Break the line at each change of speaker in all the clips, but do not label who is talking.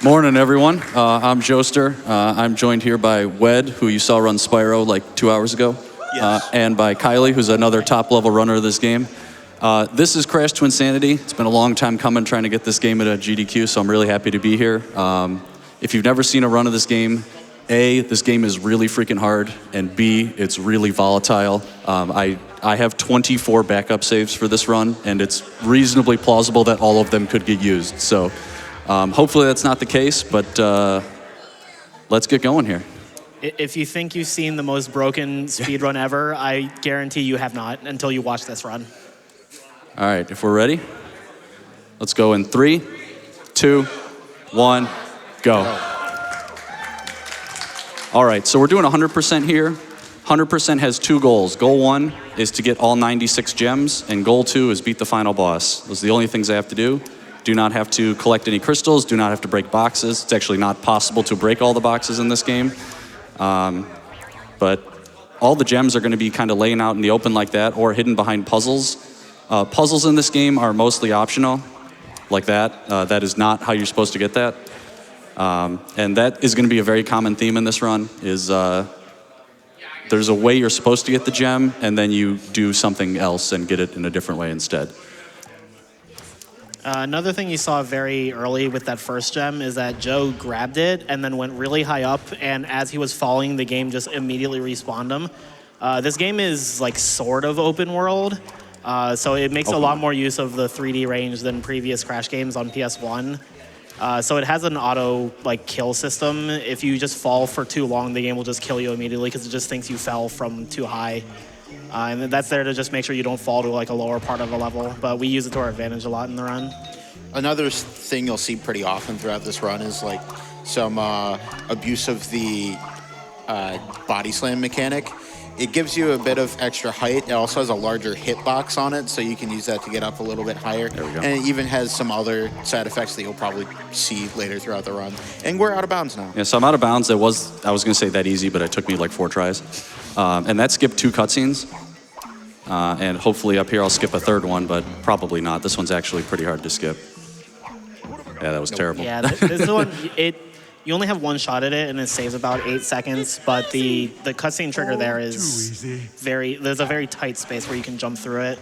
Morning, everyone. I'm Joester. I'm joined here by Wed, who you saw run Spyro like 2 hours ago.
Yes.
And by Kylie, who's another top-level runner of this game. This is Crash Twinsanity. It's been a long time coming trying to get this game at a GDQ, so I'm really happy to be here. If you've never seen a run of this game, A, this game is really freaking hard, and B, it's really volatile. I have 24 backup saves for this run, and it's reasonably plausible that all of them could get used. So hopefully that's not the case, but let's get going here.
If you think you've seen the most broken speedrun ever, I guarantee you have not until you watch this run.
All right, if we're ready, let's go in 3, 2, 1, go. All right, so we're doing 100% here. 100% has 2 goals. Goal 1 is to get all 96 gems, and goal 2 is beat the final boss. Those are the only things I have to do. Do not have to collect any crystals, do not have to break boxes. It's actually not possible to break all the boxes in this game. But all the gems are gonna be kind of laying out in the open like that or hidden behind puzzles. Puzzles in this game are mostly optional, like that. That is not how you're supposed to get that. And that is gonna be a very common theme in this run, is there's a way you're supposed to get the gem, and then you do something else and get it in a different way instead.
Another thing you saw very early with that first gem is that Joe grabbed it and then went really high up, and as he was falling, the game just immediately respawned him. This game is like sort of open world, so it makes a lot more use of the 3D range than previous Crash games on PS1. So it has an auto kill system. If you just fall for too long, the game will just kill you immediately because it just thinks you fell from too high. And that's there to just make sure you don't fall to a lower part of a level. But we use it to our advantage a lot in the run.
Another thing you'll see pretty often throughout this run is some abuse of the body slam mechanic. It gives you a bit of extra height. It also has a larger hitbox on it, so you can use that to get up a little bit higher.
There we go.
And it even has some other side effects that you'll probably see later throughout the run. And we're out of bounds now.
Yeah, so I'm out of bounds. I was gonna say that easy, but it took me like 4 tries. And that skipped 2 cutscenes. And hopefully up here I'll skip a 3rd one, but probably not. This one's actually pretty hard to skip. Yeah, that was terrible.
Yeah, this one, you only have 1 shot at it, and it saves about 8 seconds, but the cutscene trigger there is there's a very tight space where you can jump through it.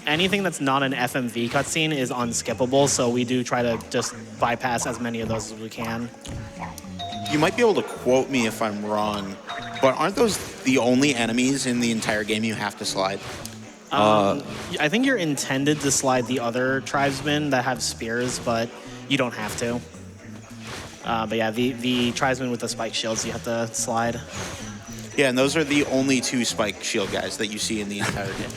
Anything that's not an FMV cutscene is unskippable, so we do try to just bypass as many of those as we can.
You might be able to quote me if I'm wrong, but aren't those the only enemies in the entire game you have to slide?
I think you're intended to slide the other tribesmen that have spears, but you don't have to. But yeah, the tribesmen with the spike shields, you have to slide.
Yeah, and those are the only 2 spike shield guys that you see in the entire game.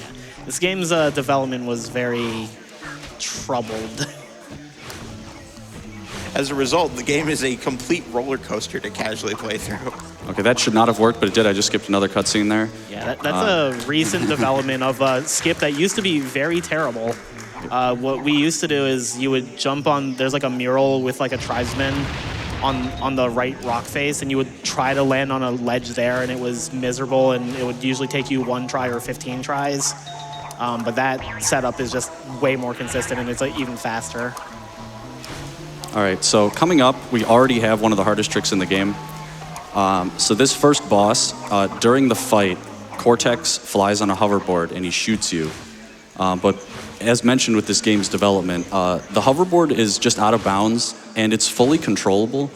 This game's development was very troubled.
As a result, the game is a complete roller coaster to casually play through.
Okay, that should not have worked, but it did. I just skipped another cutscene there.
Yeah, that's a recent development of a skip that used to be very terrible. What we used to do is you would jump on, there's a mural with a tribesman on the right rock face, and you would try to land on a ledge there, and it was miserable, and it would usually take you 1 try or 15 tries. But that setup is just way more consistent, and it's even faster.
All right, so coming up, we already have one of the hardest tricks in the game. So this first boss, during the fight, Cortex flies on a hoverboard and he shoots you. But as mentioned with this game's development, the hoverboard is just out of bounds and it's fully controllable.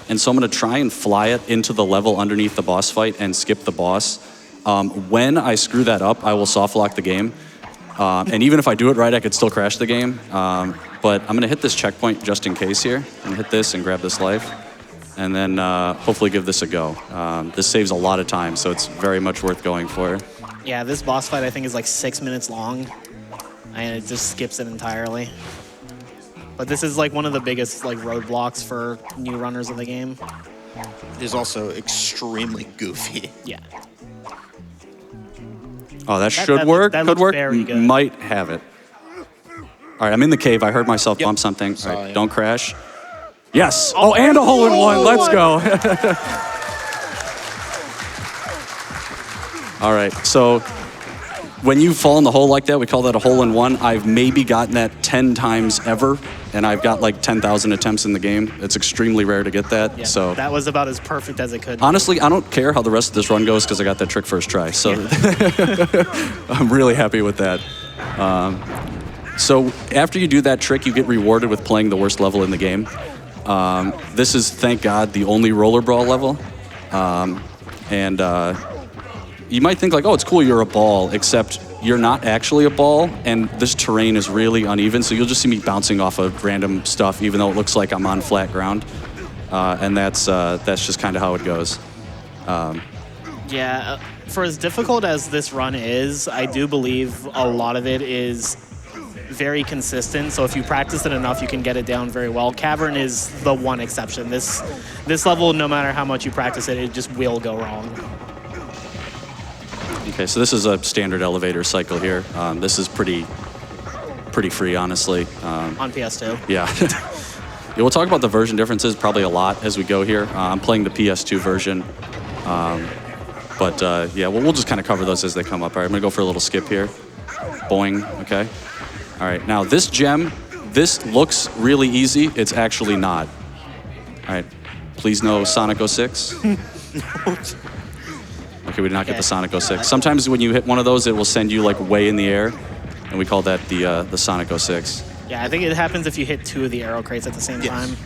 And so I'm gonna try and fly it into the level underneath the boss fight and skip the boss. When I screw that up, I will soft lock the game. And even if I do it right, I could still crash the game. But I'm gonna hit this checkpoint just in case here. I'm gonna hit this and grab this life. And then hopefully give this a go. This saves a lot of time, so it's very much worth going for.
Yeah, this boss fight I think is 6 minutes long, and it just skips it entirely. But this is one of the biggest roadblocks for new runners of the game.
It is also extremely goofy.
Yeah.
Oh, that should work.
That
could work.
Very good.
Might have it. All right, I'm in the cave. I heard myself bump something. All right, don't crash. Yes. Oh, and a hole-in-one. Let's go. All right, so when you fall in the hole like that, we call that a hole-in-one. I've maybe gotten that 10 times ever, and I've got like 10,000 attempts in the game. It's extremely rare to get that.
Yeah,
so
that was about as perfect as it could.
Honestly, I don't care how the rest of this run goes because I got that trick first try. So I'm really happy with that. So after you do that trick, you get rewarded with playing the worst level in the game. This is, thank God, the only roller brawl level. You might think like, oh, it's cool, you're a ball, except you're not actually a ball, and this terrain is really uneven, so you'll just see me bouncing off of random stuff, even though it looks like I'm on flat ground. And that's just kind of how it goes.
Yeah, for as difficult as this run is, I do believe a lot of it is very consistent, so if you practice it enough, you can get it down very well. Cavern is the one exception. This level, no matter how much you practice it, it just will go wrong.
Okay, so this is a standard elevator cycle here. This is pretty free, honestly.
On PS2.
Yeah. Yeah, we'll talk about the version differences probably a lot as we go here. I'm playing the PS2 version. Yeah, we'll just kind of cover those as they come up. All right, I'm going to go for a little skip here. Boing, okay. All right, now this gem, this looks really easy. It's actually not. All right, please no Sonic 06. Okay, we did not get the Sonic 06. Sometimes when you hit one of those, it will send you like way in the air, and we call that the Sonic 06.
Yeah, I think it happens if you hit 2 of the arrow crates at the same time.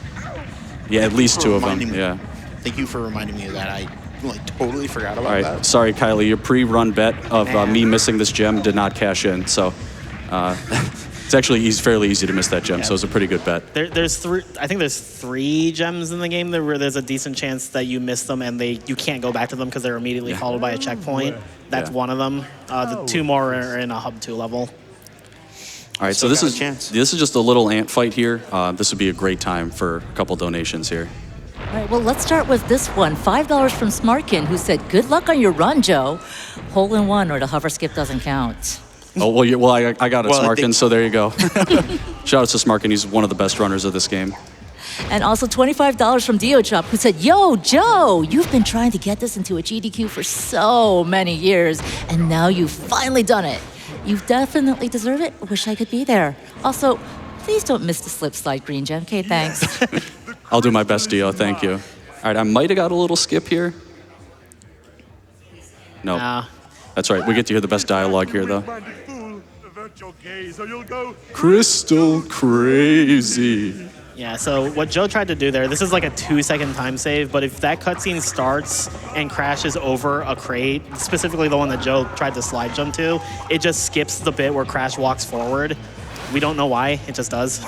Yeah, at least 2 of them.
Me.
Yeah.
Thank you for reminding me of that. I totally forgot about
All right,
that.
sorry, Kylie. Your pre-run bet of me missing this gem did not cash in, so it's actually fairly easy to miss that gem. So it's a pretty good bet.
There's 3. I think there's 3 gems in the game where there's a decent chance that you miss them and you can't go back to them because they're immediately followed by a checkpoint. That's one of them. The 2 more are in a Hub 2 level.
All right, so this is just a little ant fight here. This would be a great time for a couple donations here.
All right, well, let's start with this one. $5 from Smarkin, who said, good luck on your run, Joe. Hole in one or the hover skip doesn't count.
Oh, well, I got it, Smarkin, so there you go. Shout out to Smarkin, he's one of the best runners of this game.
And also $25 from DioChop, who said, yo, Joe, you've been trying to get this into a GDQ for so many years, and now you've finally done it. You definitely deserve it. Wish I could be there. Also, please don't miss the slip slide green gem. Okay, thanks.
I'll do my best, Dio. Thank you. All right, I might have got a little skip here. No. That's right. We get to hear the best dialogue here, though. Crystal crazy.
Yeah, so what Joe tried to do there, this is like a 2-second time save, but if that cutscene starts and crashes over a crate, specifically the one that Joe tried to slide jump to, it just skips the bit where Crash walks forward. We don't know why, it just does.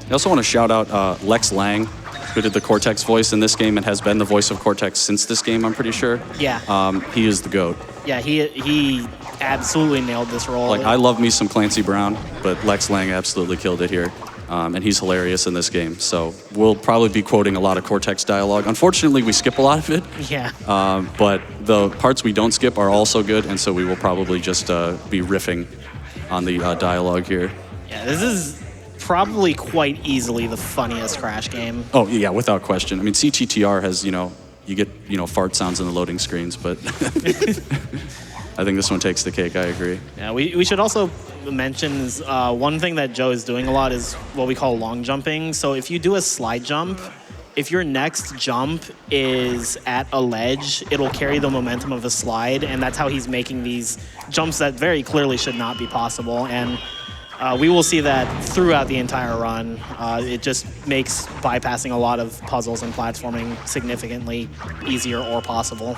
I also want to shout out Lex Lang, who did the Cortex voice in this game and has been the voice of Cortex since this game, I'm pretty sure.
Yeah.
He is the GOAT.
Yeah, he absolutely nailed this role.
Like, I love me some Clancy Brown, but Lex Lang absolutely killed it here. And he's hilarious in this game. So we'll probably be quoting a lot of Cortex dialogue. Unfortunately, we skip a lot of it.
Yeah.
But the parts we don't skip are also good, and so we will probably just be riffing on the dialogue here.
Yeah, this is probably quite easily the funniest Crash game.
Oh, yeah, without question. I mean, CTTR has, you get, fart sounds in the loading screens, but I think this one takes the cake, I agree.
Yeah, we should also mention one thing that Joe is doing a lot is what we call long jumping. So if you do a slide jump, if your next jump is at a ledge, it'll carry the momentum of the slide, and that's how he's making these jumps that very clearly should not be possible. And we will see that throughout the entire run. It just makes bypassing a lot of puzzles and platforming significantly easier or possible.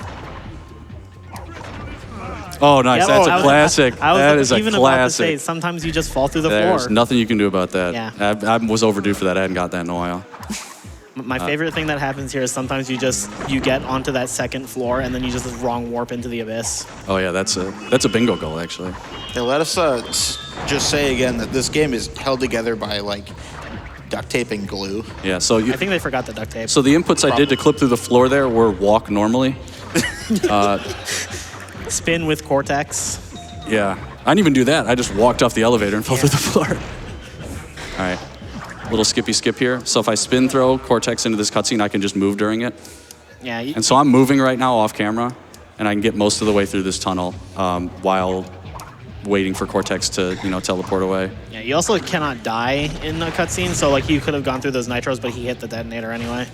Oh, nice. That's a classic. That is a
even
classic.
about to say, sometimes you just fall through the floor.
There's nothing you can do about that.
Yeah.
I was overdue for that. I hadn't got that in a while.
My favorite thing that happens here is sometimes you get onto that second floor and then you just wrong warp into the abyss.
Oh yeah, that's a bingo goal actually.
Yeah, let us just say again that this game is held together by like duct tape and glue.
Yeah, so
I think they forgot the duct tape.
So the inputs I did to clip through the floor there were walk normally.
Spin with Cortex.
Yeah, I didn't even do that. I just walked off the elevator and fell through the floor. All right. Little skippy skip here. So if I spin throw Cortex into this cutscene, I can just move during it.
Yeah.
And so I'm moving right now off camera, and I can get most of the way through this tunnel while waiting for Cortex to, teleport away.
Yeah, you also cannot die in the cutscene, so like you could have gone through those nitros, but he hit the detonator anyway.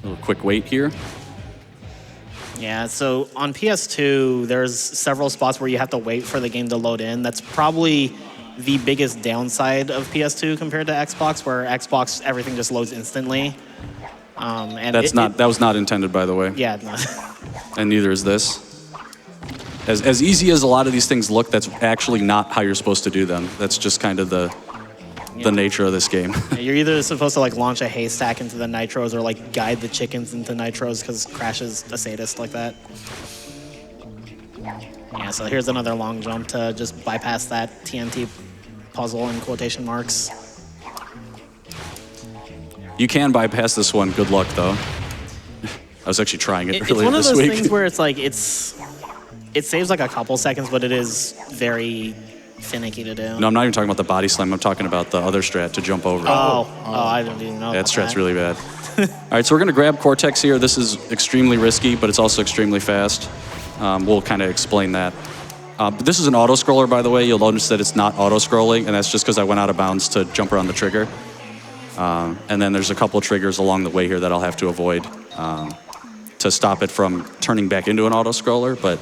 A little quick wait here.
Yeah, so on PS2, there's several spots where you have to wait for the game to load in. That's probably the biggest downside of PS2 compared to Xbox, where Xbox, everything just loads instantly. And
that was not intended, by the way.
Yeah. No.
And neither is this. As easy as a lot of these things look, that's actually not how you're supposed to do them. That's just kind of the nature of this game.
You're either supposed to like launch a haystack into the nitros or like guide the chickens into nitros because Crash is a sadist like that. Yeah, so here's another long jump to just bypass that TNT puzzle in quotation marks.
You can bypass this one. Good luck, though. I was actually trying it earlier this week.
It's one of those things where it's like it saves like a couple seconds, but it is very finicky to do.
No, I'm not even talking about the body slam. I'm talking about the other strat to jump over.
Oh, I don't even know.
That strat's really bad. All right, so we're going to grab Cortex here. This is extremely risky, but it's also extremely fast. We'll kind of explain that. But this is an auto-scroller, by the way. You'll notice that it's not auto-scrolling, and that's just because I went out of bounds to jump around the trigger. And then there's a couple triggers along the way here that I'll have to avoid to stop it from turning back into an auto-scroller. But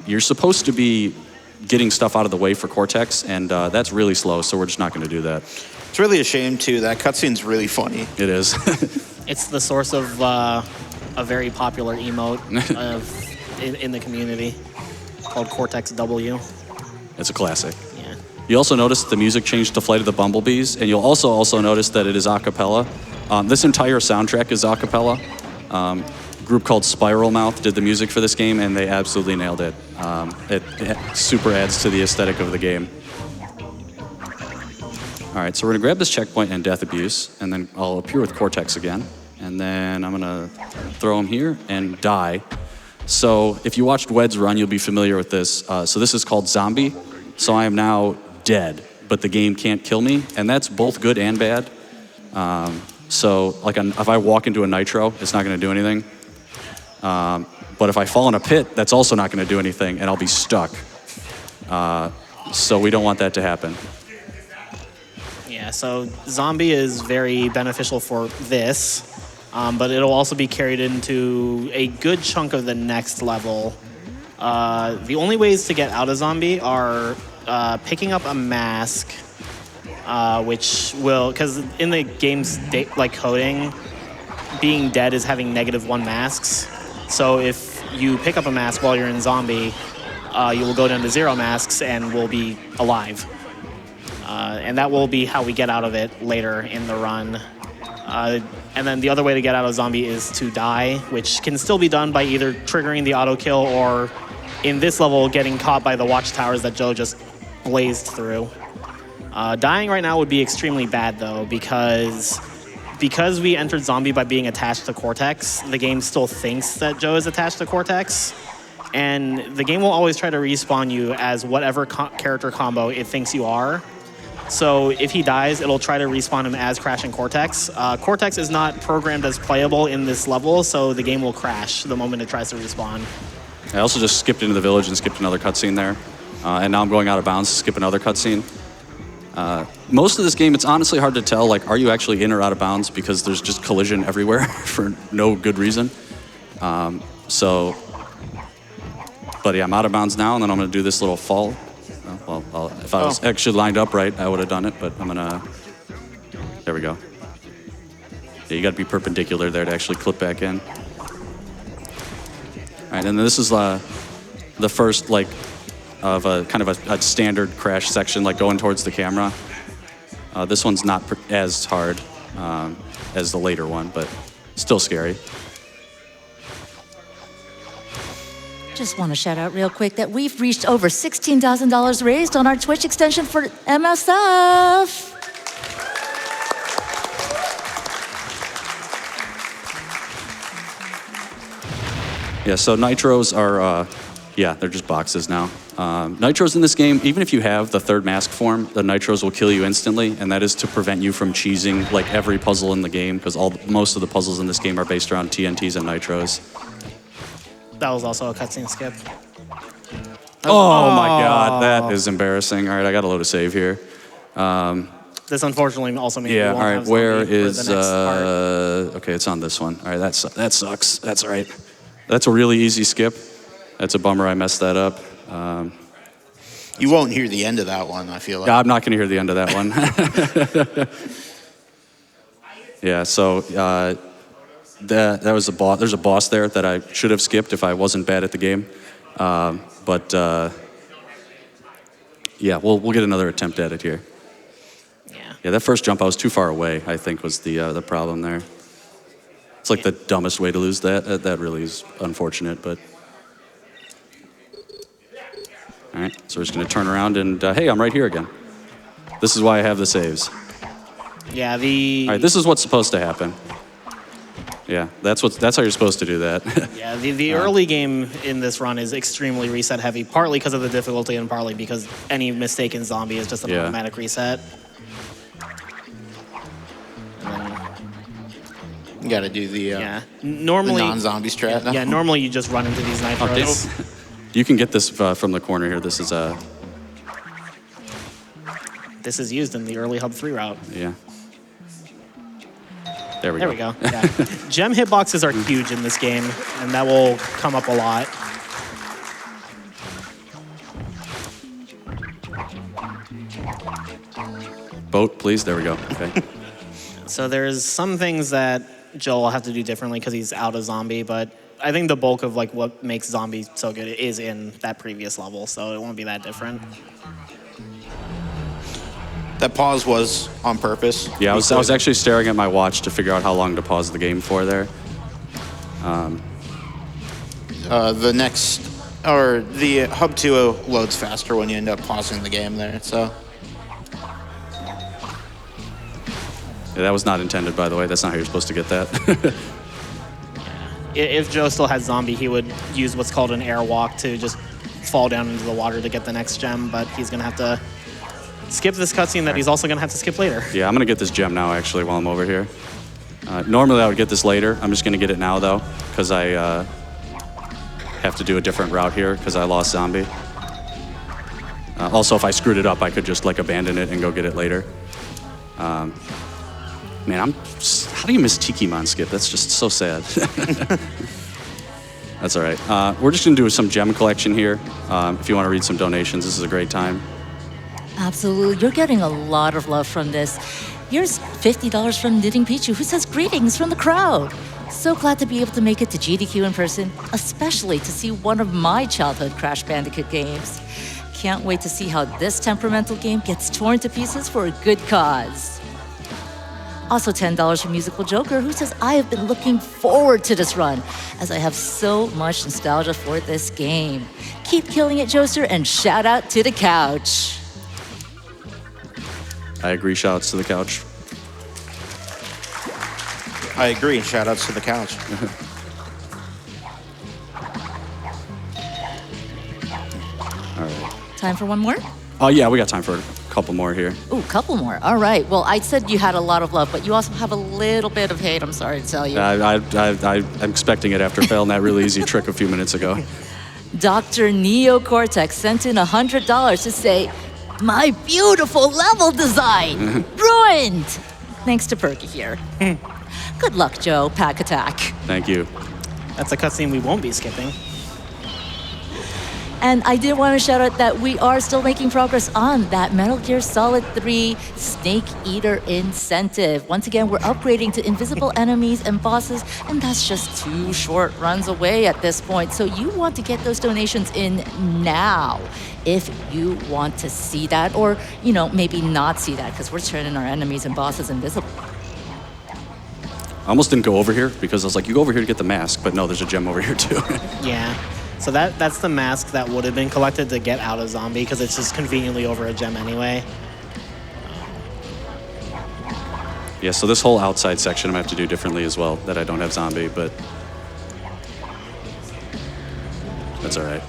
you're supposed to be getting stuff out of the way for Cortex, and that's really slow, so we're just not going to do that.
It's really a shame, too. That cutscene's really funny.
It is.
It's the source of a very popular emote in the community called Cortex W.
It's a classic.
Yeah.
You also notice the music changed to Flight of the Bumblebees, and you'll also notice that it is a cappella. This entire soundtrack is a cappella. A group called Spiral Mouth did the music for this game, and they absolutely nailed it. It super adds to the aesthetic of the game. All right, so we're gonna grab this checkpoint and Death Abuse, and then I'll appear with Cortex again, and then I'm gonna throw him here and die. So if you watched Wed's run, you'll be familiar with this. So this is called Zombie. So I am now dead, but the game can't kill me, and that's both good and bad. So like if I walk into a nitro, it's not gonna do anything. But if I fall in a pit, that's also not gonna do anything, and I'll be stuck. So we don't want that to happen.
Yeah, so Zombie is very beneficial for this, but it'll also be carried into a good chunk of the next level. The only ways to get out of Zombie are picking up a mask, which will, because in the game's coding, being dead is having -1 masks. So if you pick up a mask while you're in Zombie, you will go down to 0 masks and will be alive. And that will be how we get out of it later in the run. And then the other way to get out of Zombie is to die, which can still be done by either triggering the auto kill or, in this level, getting caught by the watchtowers that Joe just blazed through. Dying right now would be extremely bad, though, because we entered Zombie by being attached to Cortex, the game still thinks that Joe is attached to Cortex, and the game will always try to respawn you as whatever character combo it thinks you are. So if he dies, it'll try to respawn him as Crash and Cortex. Cortex is not programmed as playable in this level, so the game will crash the moment it tries to respawn.
I also just skipped into the village and skipped another cutscene there. And now I'm going out of bounds to skip another cutscene. Most of this game, it's honestly hard to tell, like, are you actually in or out of bounds? Because there's just collision everywhere for no good reason. But yeah, I'm out of bounds now, and then I'm gonna do this little fall. If I was actually lined up right, I would have done it, but I'm gonna, there we go. Yeah, you gotta be perpendicular there to actually clip back in. All right, and this is the first, like, of a kind of a standard Crash section, like going towards the camera. This one's not as hard as the later one, but still scary.
Just want to shout out real quick that we've reached over $16,000 raised on our Twitch extension for MSF.
Yeah, so nitros are, they're just boxes now. Nitros in this game, even if you have the third mask form, the nitros will kill you instantly, and that is to prevent you from cheesing like every puzzle in the game, because most of the puzzles in this game are based around TNTs and nitros.
That was also a cutscene skip.
Oh my God, that is embarrassing. All right, I got to load a save here.
This unfortunately also means
Yeah,
we
all
won't
right,
have
where
zombie for the
is,
next part.
okay, it's on this one. All right, that sucks. That's all right. That's a really easy skip. That's a bummer I messed that up.
You won't hear the end of that one, I feel like.
I'm not going to hear the end of that one. Yeah, so that was a boss. There's a boss there that I should have skipped if I wasn't bad at the game. But yeah, we'll get another attempt at it here. Yeah, that first jump I was too far away, I think, was the problem there. It's like the dumbest way to lose that. That really is unfortunate, but. All right, so we're just gonna turn around and, hey, I'm right here again. This is why I have the saves.
Yeah,
All right, this is what's supposed to happen. Yeah, that's how you're supposed to do that.
Yeah, the early game in this run is extremely reset heavy, partly because of the difficulty and partly because any mistaken zombie is just an automatic reset.
You gotta do the
normally
non-zombie strat now.
Yeah, normally you just run into these nitros.
You can get this from the corner here. This is
This is used in the early Hub 3 route.
Yeah. There we go.
There we go. Yeah. Gem hitboxes are huge in this game, and that will come up a lot.
Boat, please. There we go. Okay.
So there's some things that Joel will have to do differently because he's out of zombie, but I think the bulk of like what makes zombie so good is in that previous level, so it won't be that different.
That pause was on purpose.
Yeah, I was actually staring at my watch to figure out how long to pause the game for there.
The Hub 2 loads faster when you end up pausing the game there, so.
Yeah, that was not intended, by the way. That's not how you're supposed to get that.
If Joe still had zombie, he would use what's called an airwalk to just fall down into the water to get the next gem, but he's gonna have to skip this cutscene that he's also gonna have to skip later.
Yeah, I'm gonna get this gem now, actually, while I'm over here. Normally I would get this later. I'm just gonna get it now, though, because I have to do a different route here because I lost zombie. Also, if I screwed it up, I could just like abandon it and go get it later. Man, how do you miss Tikimon skip? That's just so sad. That's all right. We're just gonna do some gem collection here. If you want to read some donations, this is a great time.
Absolutely. You're getting a lot of love from this. Here's $50 from Knitting Pichu, who says greetings from the crowd. So glad to be able to make it to GDQ in person, especially to see one of my childhood Crash Bandicoot games. Can't wait to see how this temperamental game gets torn to pieces for a good cause. Also $10 from Musical Joker, who says, I have been looking forward to this run, as I have so much nostalgia for this game. Keep killing it, Joester, and shout out to the couch.
I agree, shoutouts to the couch.
I agree, and shout outs to the couch.
All right.
Time for one more?
Oh, yeah, we got time for a couple more here.
Ooh, couple more. All right. Well, I said you had a lot of love, but you also have a little bit of hate, I'm sorry to tell you.
I'm expecting it after failing that really easy trick a few minutes ago.
Dr. Neocortex sent in $100 to say, my beautiful level design, ruined! Thanks to Perky here. Good luck, Joe. Pack attack.
Thank you.
That's a cutscene we won't be skipping.
And I did want to shout out that we are still making progress on that Metal Gear Solid 3 Snake Eater incentive. Once again, we're upgrading to invisible enemies and bosses, and that's just 2 short runs away at this point. So you want to get those donations in now if you want to see that, or, you know, maybe not see that, because we're turning our enemies and bosses invisible.
I almost didn't go over here because I was like, you go over here to get the mask, but no, there's a gem over here too.
Yeah. So that's the mask that would have been collected to get out of zombie, because it's just conveniently over a gem anyway.
Yeah, so this whole outside section I'm gonna have to do differently as well, that I don't have zombie, but that's all right.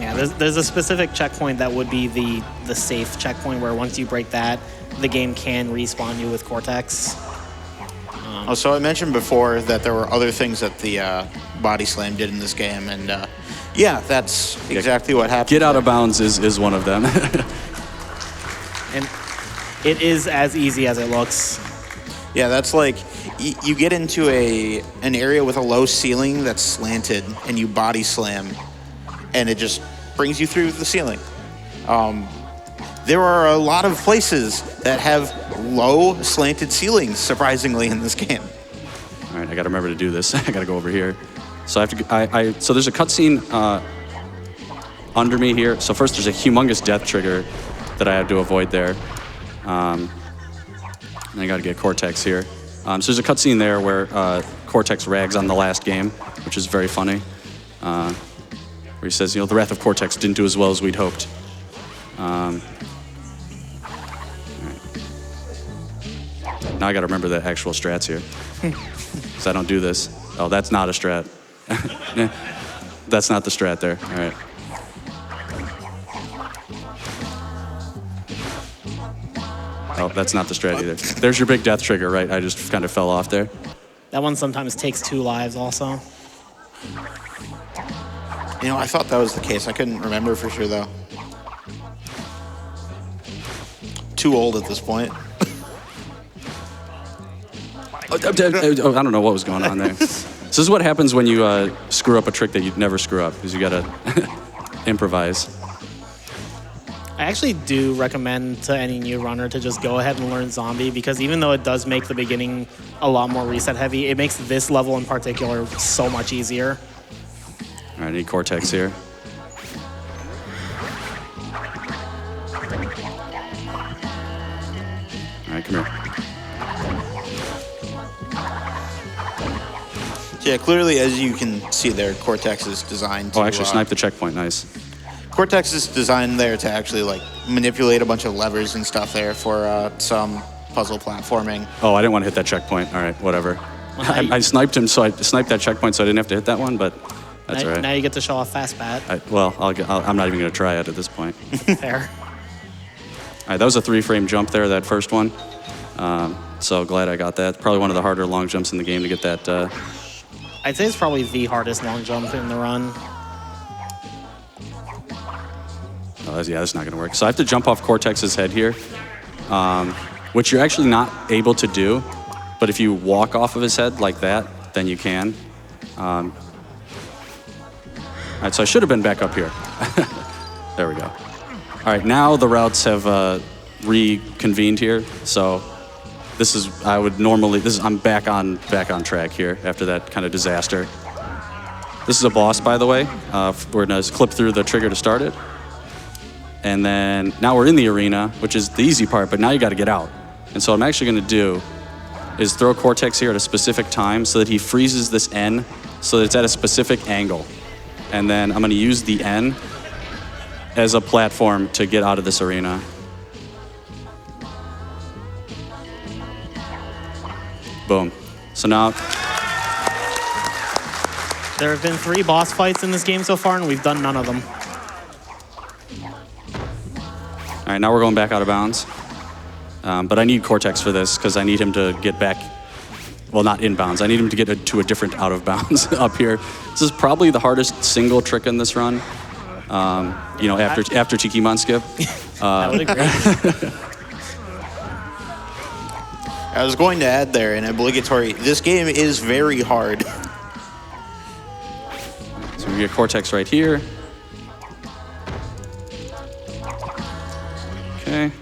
Yeah, there's a specific checkpoint that would be the safe checkpoint, where once you break that, the game can respawn you with Cortex.
Oh, so I mentioned before that there were other things that the body slam did in this game, and yeah, that's exactly what happened.
Get out of bounds is one of them.
And it is as easy as it looks.
Yeah, that's like you get into an area with a low ceiling that's slanted, and you body slam, and it just brings you through the ceiling. There are a lot of places that have low slanted ceilings, surprisingly, in this game.
All right, I got to remember to do this. I got to go over here. So I have to. So there's a cutscene under me here. So first, there's a humongous death trigger that I have to avoid there. And I got to get Cortex here. So there's a cutscene there where Cortex rags on the last game, which is very funny. Where he says, the Wrath of Cortex didn't do as well as we'd hoped. Now I got to remember the actual strats here, because I don't do this. Oh, that's not a strat. That's not the strat there. All right. Oh, that's not the strat either. There's your big death trigger, right? I just kind of fell off there.
That one sometimes takes 2 lives also.
You know, I thought that was the case. I couldn't remember for sure, though. Too old at this point.
I don't know what was going on there. So this is what happens when you screw up a trick that you'd never screw up, because you got to improvise.
I actually do recommend to any new runner to just go ahead and learn Zombie, because even though it does make the beginning a lot more reset heavy, it makes this level in particular so much easier.
All right, I need Cortex here. All right, come here.
Yeah, clearly, as you can see there, Cortex is designed to...
Oh, actually, snipe the checkpoint. Nice.
Cortex is designed there to actually, like, manipulate a bunch of levers and stuff there for some puzzle platforming.
Oh, I didn't want to hit that checkpoint. All right, whatever. I sniped him, so I sniped that checkpoint, so I didn't have to hit that one, but that's all right.
Now you get to show off Fast Bat.
I'm not even going to try it at this point.
Fair.
All right, that was a 3-frame jump there, that first one. So glad I got that. Probably one of the harder long jumps in the game to get that...
I'd say it's probably the hardest long jump in the run.
Oh, yeah, that's not going to work. So I have to jump off Cortex's head here, which you're actually not able to do. But if you walk off of his head like that, then you can. All right, so I should have been back up here. There we go. All right, now the routes have reconvened here. So this is, I'm back on track here after that kind of disaster. This is a boss, by the way. We're going to clip through the trigger to start it. And then now we're in the arena, which is the easy part, but now you got to get out. And so what I'm actually going to do is throw Cortex here at a specific time so that he freezes this N so that it's at a specific angle. And then I'm going to use the N as a platform to get out of this arena. Boom. So now...
There have been 3 boss fights in this game so far, and we've done none of them.
All right, now we're going back out of bounds. But I need Cortex for this because I need him to get back, well, not in bounds. I need him to get to a different out of bounds up here. This is probably the hardest single trick in this run. After Tikimon skip.
I would agree.
I was going to add there an obligatory, this game is very hard.
So we get Cortex right here. Okay.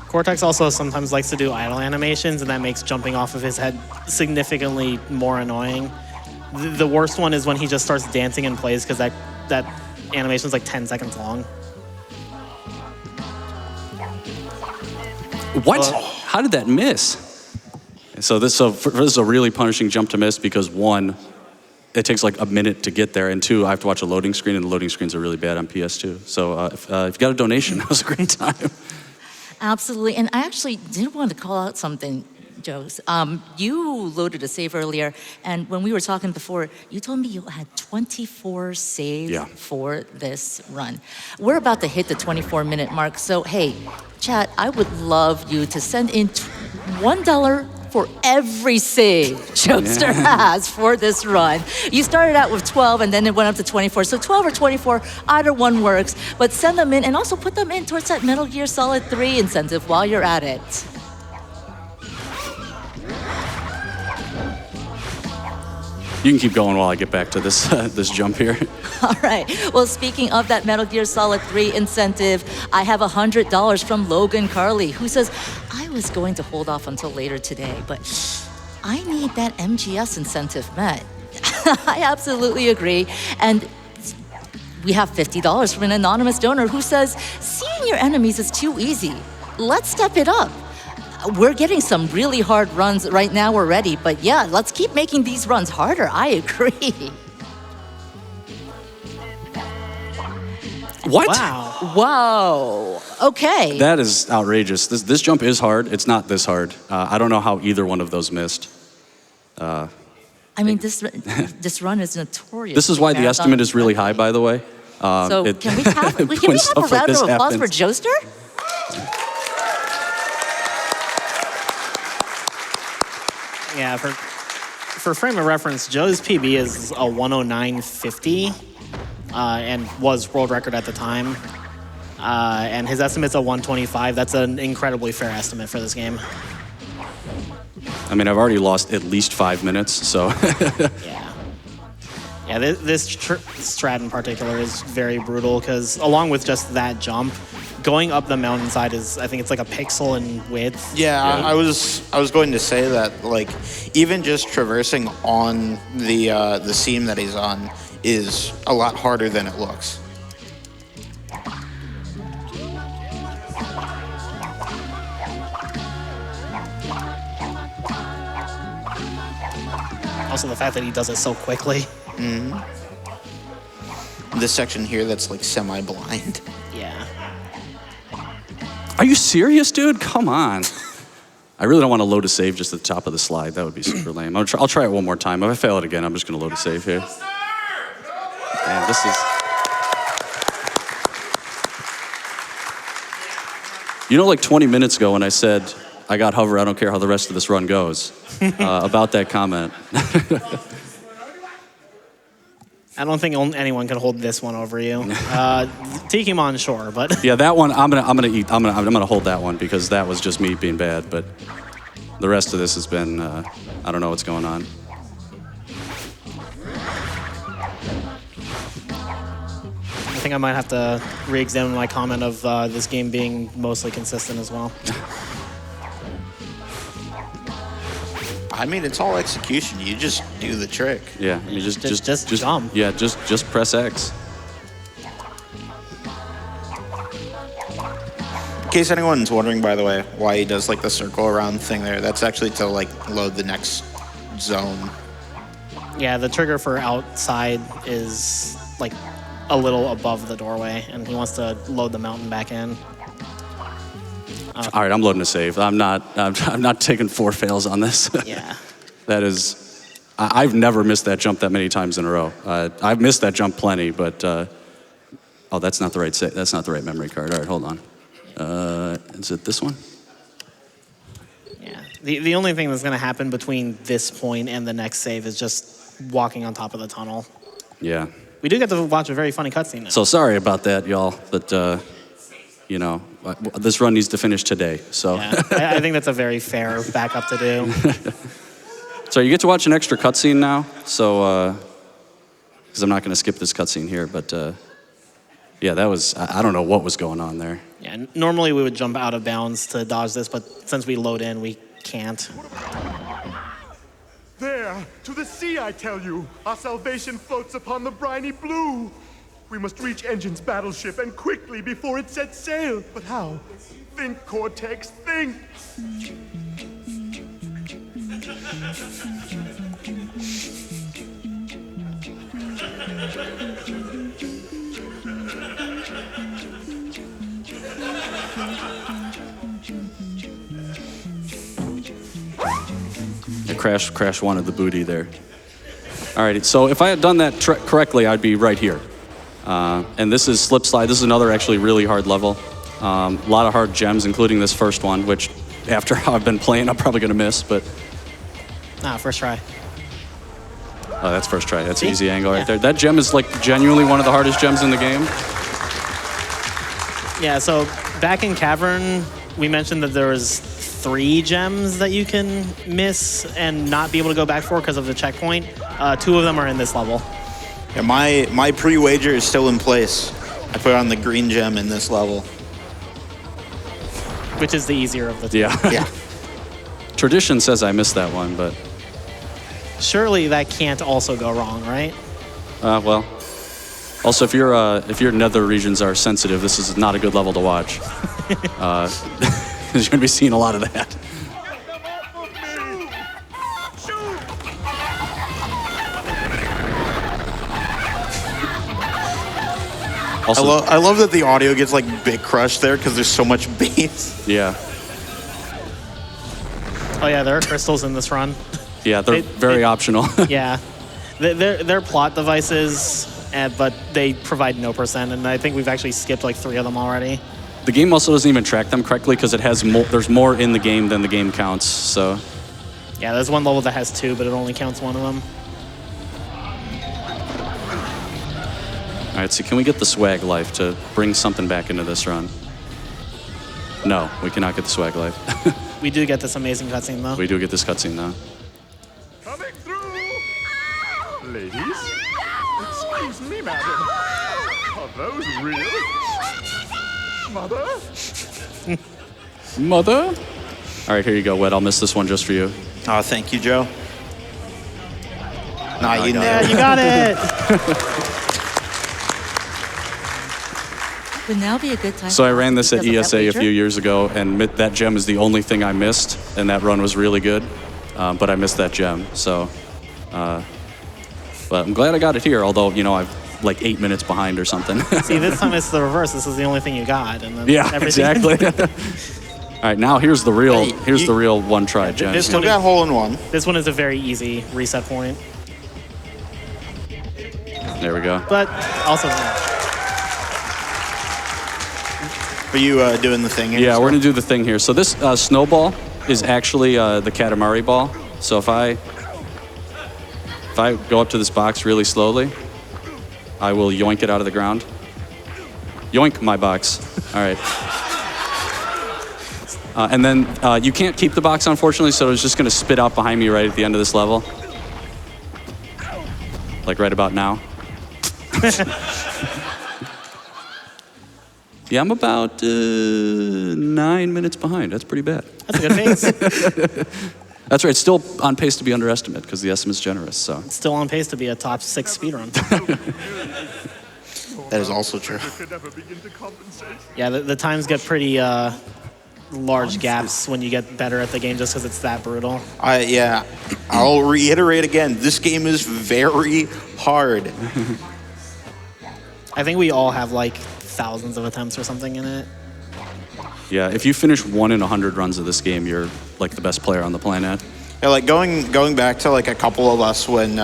Cortex also sometimes likes to do idle animations, and that makes jumping off of his head significantly more annoying. The worst one is when he just starts dancing in place, because that animation is like 10 seconds long.
What? How did that miss? So this is a really punishing jump to miss because 1, it takes like a minute to get there, and 2, I have to watch a loading screen, and the loading screens are really bad on PS2. So if you got a donation, that was a great time.
Absolutely. And I actually did want to call out something, Joe. You loaded a save earlier, and when we were talking before, you told me you had 24 saves for this run. We're about to hit the 24-minute mark, so hey, chat, I would love you to send in $1 for every save Joester has for this run. You started out with 12 and then it went up to 24. So 12 or 24, either one works. But send them in and also put them in towards that Metal Gear Solid 3 incentive while you're at it.
You can keep going while I get back to this this jump here.
All right. Well, speaking of that Metal Gear Solid 3 incentive, I have $100 from Logan Carley, who says, I was going to hold off until later today, but I need that MGS incentive met. I absolutely agree. And we have $50 from an anonymous donor who says, seeing your enemies is too easy. Let's step it up. We're getting some really hard runs right now already, but yeah, let's keep making these runs harder. I agree.
What?
Wow.
Whoa. Okay.
That is outrageous. This jump is hard. It's not this hard. I don't know how either one of those missed.
I mean, this run is notorious.
This is why the estimate is really high, by the way.
So can we have a
when
round
stuff
of
like this
applause for
happens.
Joester?
Yeah, for frame of reference, Joe's PB is a 109.50 and was world record at the time. And his estimate's a 125. That's an incredibly fair estimate for this game.
I mean, I've already lost at least 5 minutes, so.
Yeah. Yeah, this strat in particular is very brutal because along with just that jump, going up the mountainside is, I think it's like a pixel in width.
Yeah, I was going to say that, like, even just traversing on the seam that he's on is a lot harder than it looks.
Also the fact that he does it so quickly.
Mm-hmm. This section here that's like semi-blind.
Yeah.
Are you serious, dude? Come on. I really don't want to load a save just at the top of the slide. That would be super lame. I'll try it one more time. If I fail it again, I'm just going to load a save here. Damn, this is... You know, like 20 minutes ago when I said, I got hover, I don't care how the rest of this run goes, about that comment.
I don't think anyone can hold this one over you. Tikimon, sure, but
Yeah, that one I'm gonna hold that one because that was just me being bad. But the rest of this has been I don't know what's going on.
I think I might have to re-examine my comment of this game being mostly consistent as well.
I mean, it's all execution. You just do the trick.
Yeah, I mean
Just jump.
Yeah, just press X.
In case anyone's wondering, by the way, why he does like the circle around thing there, that's actually to like load the next zone.
Yeah, the trigger for outside is like a little above the doorway, and he wants to load the mountain back in.
All right, I'm loading a save. I'm not taking 4 fails on this.
Yeah.
That is, I've never missed that jump that many times in a row. I've missed that jump plenty, but oh, that's not the right that's not the right memory card. All right, hold on. Is it this one?
Yeah. The only thing that's going to happen between this point and the next save is just walking on top of the tunnel.
Yeah.
We do get to watch a very funny cutscene now.
So sorry about that, y'all, but you know, this run needs to finish today. So.
Yeah, I think that's a very fair backup to do.
So you get to watch an extra cutscene now. So, because I'm not going to skip this cutscene here, but yeah, that was, I don't know what was going on there.
Yeah, normally we would jump out of bounds to dodge this, but since we load in, we can't.
There, to the sea, I tell you. Our salvation floats upon the briny blue. We must reach Engine's battleship, and quickly before it sets sail. But how? Think, Cortex, think!
Crash wanted the booty there. All right, so if I had done that correctly, I'd be right here. And this is Slip Slide. This is another actually really hard level. A lot of hard gems, including this first one, which after how I've been playing, I'm probably going to miss, but...
First try.
Oh, that's first try. That's an
See?
easy angle right
Yeah.
there. That gem is like genuinely one of the hardest gems in the game.
Yeah, so back in Cavern, we mentioned that there was 3 gems that you can miss and not be able to go back for because of the checkpoint. 2 of them are in this level.
Yeah, my pre-wager is still in place. I put on the green gem in this level.
Which is the easier of the 2.
Yeah.
Yeah.
Tradition says I missed that one, but...
Surely that can't also go wrong, right?
Well... Also, if your nether regions are sensitive, this is not a good level to watch. Because you're going to be seeing a lot of that. Also,
I love that the audio gets like bit crushed there because there's so much bass.
yeah.
Oh yeah, there are crystals in this run.
Yeah, they're very optional.
Yeah. They're plot devices, but they provide no percent, and I think we've actually skipped like 3 of them already.
The game also doesn't even track them correctly because it has there's more in the game than the game counts, so...
Yeah, there's one level that has 2, but it only counts 1 of them.
All right, so can we get the swag life to bring something back into this run? No, we cannot get the swag life.
We do get this amazing cutscene, though.
We do get this cutscene, though.
Coming through! Ladies? Excuse me, madam. Are those real? Mother?
Mother? All right, here you go, Wed. I'll miss this one just for you.
Oh, thank you, Joe. Nah, you know.
Yeah, you got it!
Would now be a good time.
So I ran this at
because of that
ESA a
wager?
few years ago, and that gem is the only thing I missed, and that run was really good, but I missed that gem, so... but I'm glad I got it here, although, you know, I'm like 8 minutes behind or something.
See, this time it's the reverse. This is the only thing you got, and then
Yeah,
everything.
exactly. All right, now here's the real,
Hey,
the real one-try gem.
this
Still got hole in one.
This one is a very easy reset point,
There we go.
but also...
Are you doing the thing here?
Yeah, we're gonna do the thing here. So this snowball is actually the Katamari ball. So if I go up to this box really slowly, I will yoink it out of the ground. Yoink my box. All right. And then you can't keep the box, unfortunately, so it's just gonna spit out behind me right at the end of this level. Like right about now. Yeah, I'm about 9 minutes behind. That's pretty bad.
That's a good pace.
That's right. Still on pace to be underestimated because the estimate's generous. So
Still on pace to be a top 6 speedrun.
That is also true.
Could never begin to compensate.
Yeah, the times get pretty large gaps when you get better at the game just because it's that brutal.
Yeah, I'll reiterate again. This game is very hard.
I think we all have like thousands of attempts or something in it.
yeah, if you finish 1 in 100 runs of this game, you're like the best player on the planet.
Yeah, like going back to like a couple of us when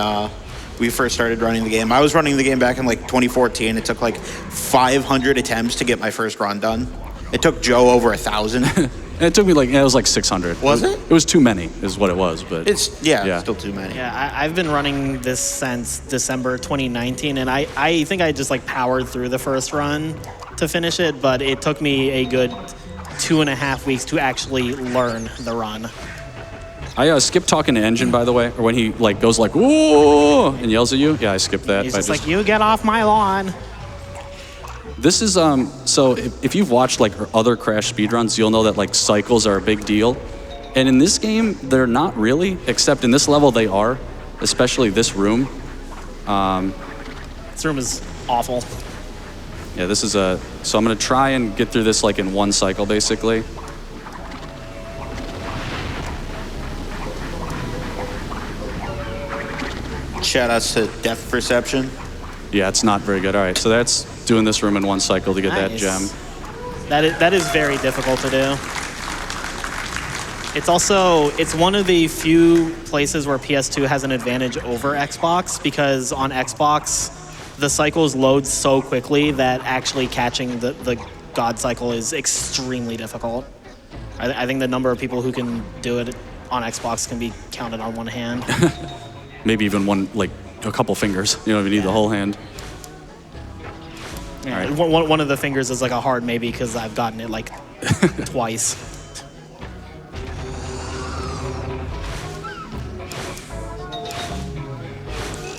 we first started running the game. I was running the game back in like 2014. It took like 500 attempts to get my first run done. It took Joe over 1,000.
And it took me like, it was like 600.
Was it?
It was too many is what it was, but.
It's still too many.
Yeah, I've been running this since December 2019, and I think I just like powered through the first run to finish it, but it took me a good 2.5 weeks to actually learn the run.
I skipped talking to Engine, by the way, or when he like goes like, whoa, and yells at you. Yeah, I skipped that.
He's
by
just like, you get off my lawn.
This is, so if you've watched like other Crash speedruns, you'll know that like cycles are a big deal. And in this game, they're not really, except in this level they are, especially this room.
This room is awful.
Yeah, this is so I'm gonna try and get through this like in one cycle, basically.
Shout outs to Depth Perception.
Yeah, it's not very good. All right, so that's doing this room in one cycle to get that
Nice.
gem.
That is very difficult to do. It's one of the few places where PS2 has an advantage over Xbox, because on Xbox, the cycles load so quickly that actually catching the God cycle is extremely difficult. I think the number of people who can do it on Xbox can be counted on one hand.
Maybe even one, like a couple fingers. You don't even need the whole hand.
Yeah,
All right.
one of the fingers is like a hard maybe because I've gotten it like twice.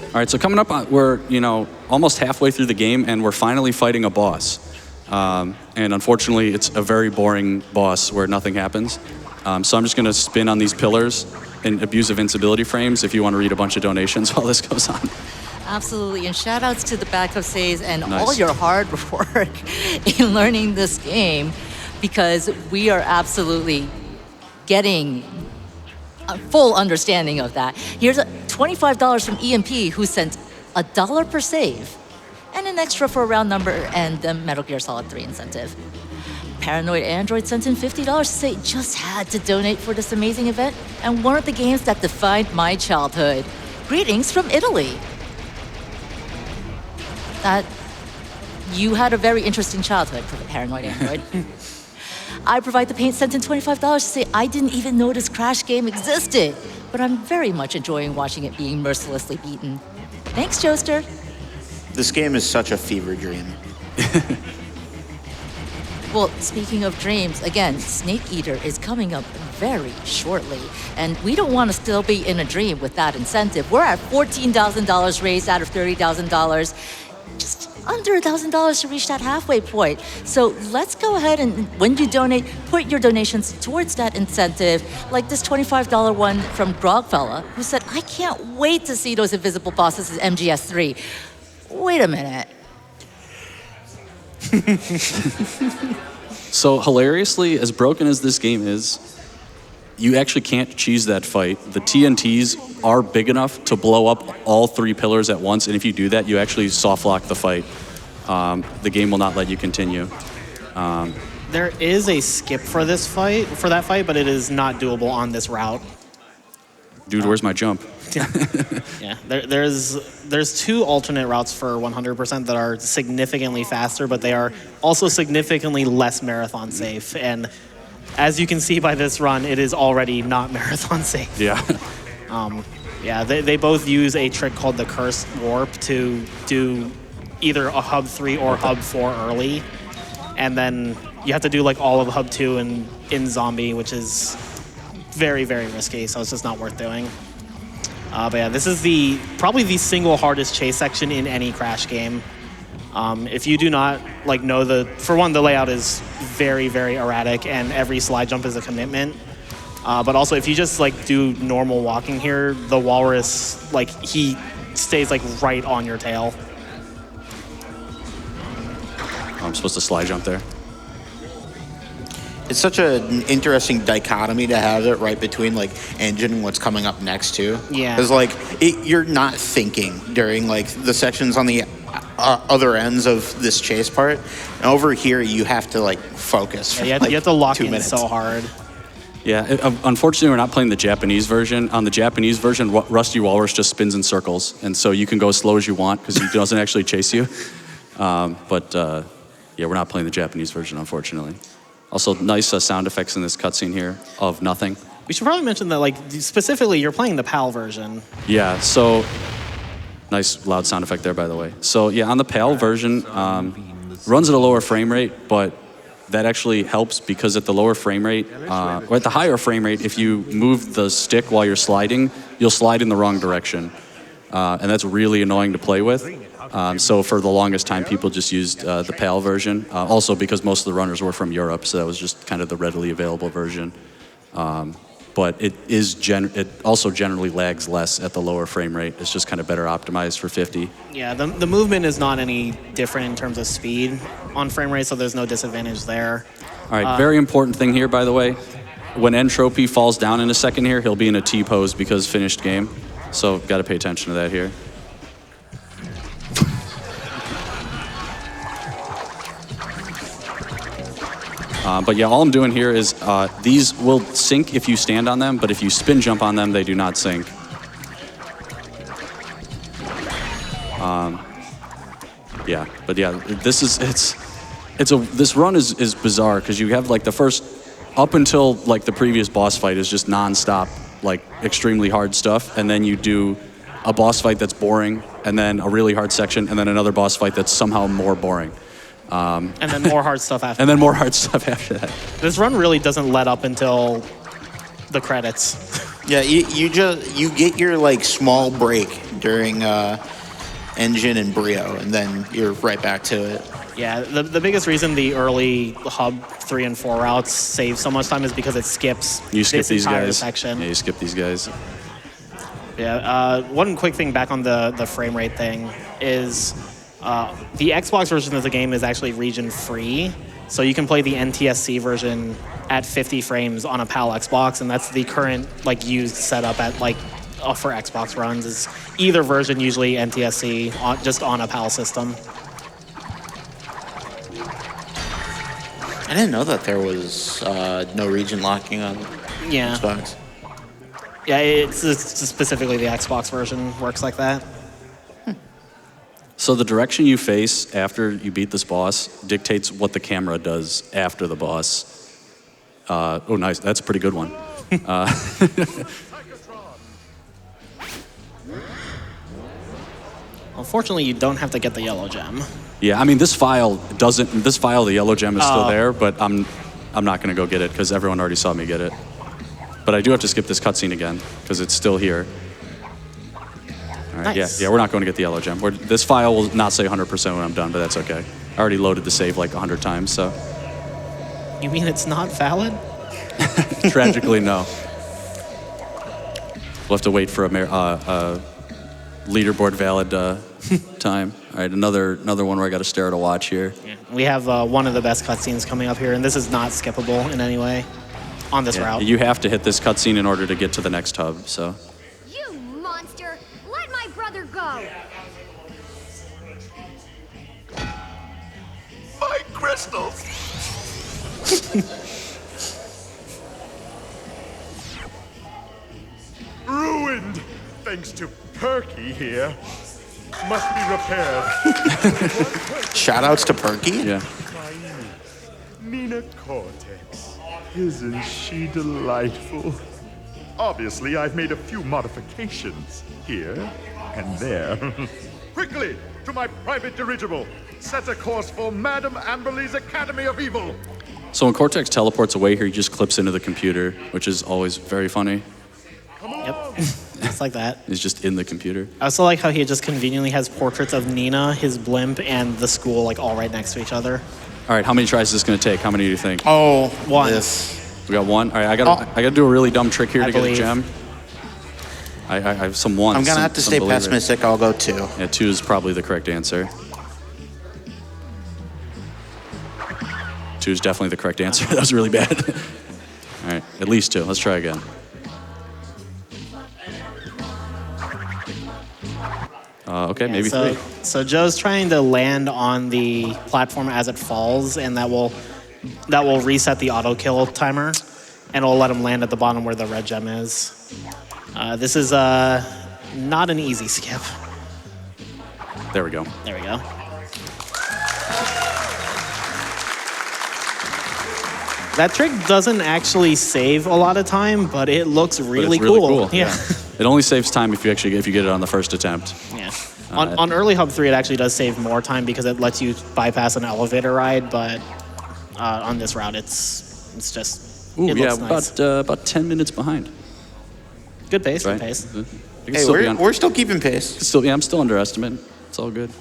All right, so coming up, we're almost halfway through the game, and we're finally fighting a boss. And unfortunately, it's a very boring boss where nothing happens. So I'm just going to spin on these pillars and abuse invincibility frames if you want to read a bunch of donations while this goes on.
Absolutely, and shout outs to the backup saves and
Nice.
all your hard work in learning this game, because we are absolutely getting a full understanding of that. Here's $25 from EMP, who sent $1 per save, and an extra for a round number and the Metal Gear Solid 3 incentive. Paranoid Android sent in $50 to say just had to donate for this amazing event and one of the games that defined my childhood. Greetings from Italy. You had a very interesting childhood, Paranoid Android. I Provide the Paint sent in $25 to say I didn't even know this Crash game existed, but I'm very much enjoying watching it being mercilessly beaten. Thanks, Joester.
This game is such a fever dream.
Well, speaking of dreams, again, Snake Eater is coming up very shortly, and we don't want to still be in a dream with that incentive. We're at $14,000 raised out of $30,000. Just under $1,000 to reach that halfway point. So let's go ahead and, when you donate, put your donations towards that incentive, like this $25 one from Grogfella, who said, I can't wait to see those invisible bosses in MGS3. Wait a minute.
So hilariously, as broken as this game is, you actually can't cheese that fight. The TNTs are big enough to blow up all 3 pillars at once, and if you do that, you actually soft lock the fight. The game will not let you continue.
There is a skip for that fight, but it is not doable on this route.
Dude, where's my jump?
Yeah, there's 2 alternate routes for 100% that are significantly faster, but they are also significantly less marathon safe. And as you can see by this run, it is already not marathon safe.
Yeah.
Yeah, they both use a trick called the Cursed Warp to do either a Hub 3 or Hub 4 early. And then you have to do like all of Hub 2 in Zombie, which is very, very risky, so it's just not worth doing. But yeah, this is probably the single hardest chase section in any Crash game. If you do not know for one, the layout is very, very erratic, and every slide jump is a commitment. But also, if you just do normal walking here, the walrus he stays right on your tail.
I'm supposed to slide jump there.
It's such an interesting dichotomy to have it right between engine and what's coming up next too.
Yeah.
Because you're not thinking during the sections on the other ends of this chase part. And over here, you have to focus.
Yeah, you have to lock
2
in
minutes.
so hard.
Yeah, unfortunately, we're not playing the Japanese version. On the Japanese version, Rusty Walrus just spins in circles, and so you can go as slow as you want because he doesn't actually chase you. Yeah, we're not playing the Japanese version, unfortunately. Also, nice sound effects in this cutscene here of nothing.
We should probably mention that, specifically, you're playing the PAL version.
Yeah, so nice loud sound effect there, by the way. So yeah, on the PAL version, runs at a lower frame rate, but that actually helps because at the lower frame rate, or at the higher frame rate, if you move the stick while you're sliding, you'll slide in the wrong direction. And that's really annoying to play with. So for the longest time, people just used the PAL version. Also because most of the runners were from Europe, so that was just kind of the readily available version. But it also generally lags less at the lower frame rate. It's just kind of better optimized for 50.
Yeah, the movement is not any different in terms of speed on frame rate, so there's no disadvantage there.
All right, very important thing here, by the way. When Entropy falls down in a second here, he'll be in a T-pose because finished game. So got to pay attention to that here. But yeah, all I'm doing here is these will sink if you stand on them, but if you spin jump on them, they do not sink. Yeah, but yeah, this run is bizarre because you have the first up until like the previous boss fight is just nonstop, like extremely hard stuff, and then you do a boss fight that's boring, and then a really hard section, and then another boss fight that's somehow more boring.
And then more hard stuff after.
And then more hard stuff after that.
This run really doesn't let up until the credits.
Yeah, you get your like small break during Engine and Brio, and then you're right back to it.
Yeah, the biggest reason the early Hub 3 and 4 routes save so much time is because it skips
You skip
this
these
entire
guys.
section.
Yeah, you skip these guys.
Yeah, one quick thing back on the frame rate thing is the Xbox version of the game is actually region free, so you can play the NTSC version at 50 frames on a PAL Xbox, and that's the current like used setup at like for Xbox runs is either version, usually NTSC, just on a PAL system.
I didn't know that there was no region locking on
Yeah.
Xbox.
Yeah, it's specifically the Xbox version works like that.
So the direction you face after you beat this boss dictates what the camera does after the boss. Oh, nice. That's a pretty good one.
Unfortunately, you don't have to get the yellow gem.
Yeah, I mean, this file, the yellow gem is still there, but I'm not going to go get it because everyone already saw me get it. But I do have to skip this cutscene again because it's still here. All right,
Nice.
yeah, we're not going to get the yellow gem. This file will not say 100% when I'm done, but that's okay. I already loaded the save like 100 times, so.
You mean it's not valid?
Tragically, no. We'll have to wait for a leaderboard valid time. All right, another one where I got to stare at a watch here.
Yeah. We have one of the best cutscenes coming up here, and this is not skippable in any way on this route.
You have to hit this cutscene in order to get to the next hub, so.
You monster! Let my brother go!
My crystals! Ruined! Thanks to Perky here. Must be repaired.
Shoutouts to Perky.
Yeah.
Nina Cortex. Isn't she delightful? Obviously, I've made a few modifications here and there. Quickly, to my private dirigible. Set a course for Madame Amberley's Academy of Evil.
So when Cortex teleports away here, he just clips into the computer, which is always very funny.
Yep, just like that.
He's just in the computer.
I also like how he just conveniently has portraits of Nina, his blimp, and the school like all right next to each other.
All right, how many tries is this going to take? How many do you think?
Oh,
One.
This.
We got one. All right, I got to do a really dumb trick here
I
to get a
believe.
gem. I have some ones.
I'm gonna have to stay pessimistic. I'll go 2.
Yeah, 2 is probably the correct answer. 2 is definitely the correct answer. That was really bad. All right, at least 2. Let's try again. Okay, maybe 3.
So Joe's trying to land on the platform as it falls, and that will reset the auto kill timer, and it'll let him land at the bottom where the red gem is. This is not an easy skip.
There we go.
There we go. That trick doesn't actually save a lot of time, but it looks really,
But it's really
cool.
Yeah. It only saves time if you get it on the first attempt.
Yeah. On early Hub 3, it actually does save more time because it lets you bypass an elevator ride, but on this route, it's just.
Ooh,
it
yeah,
looks nice.
about 10 minutes behind.
Good pace,
Right?
good pace.
It can
Hey,
still be
we're still keeping pace.
Still, yeah, I'm still underestimating. It's all good.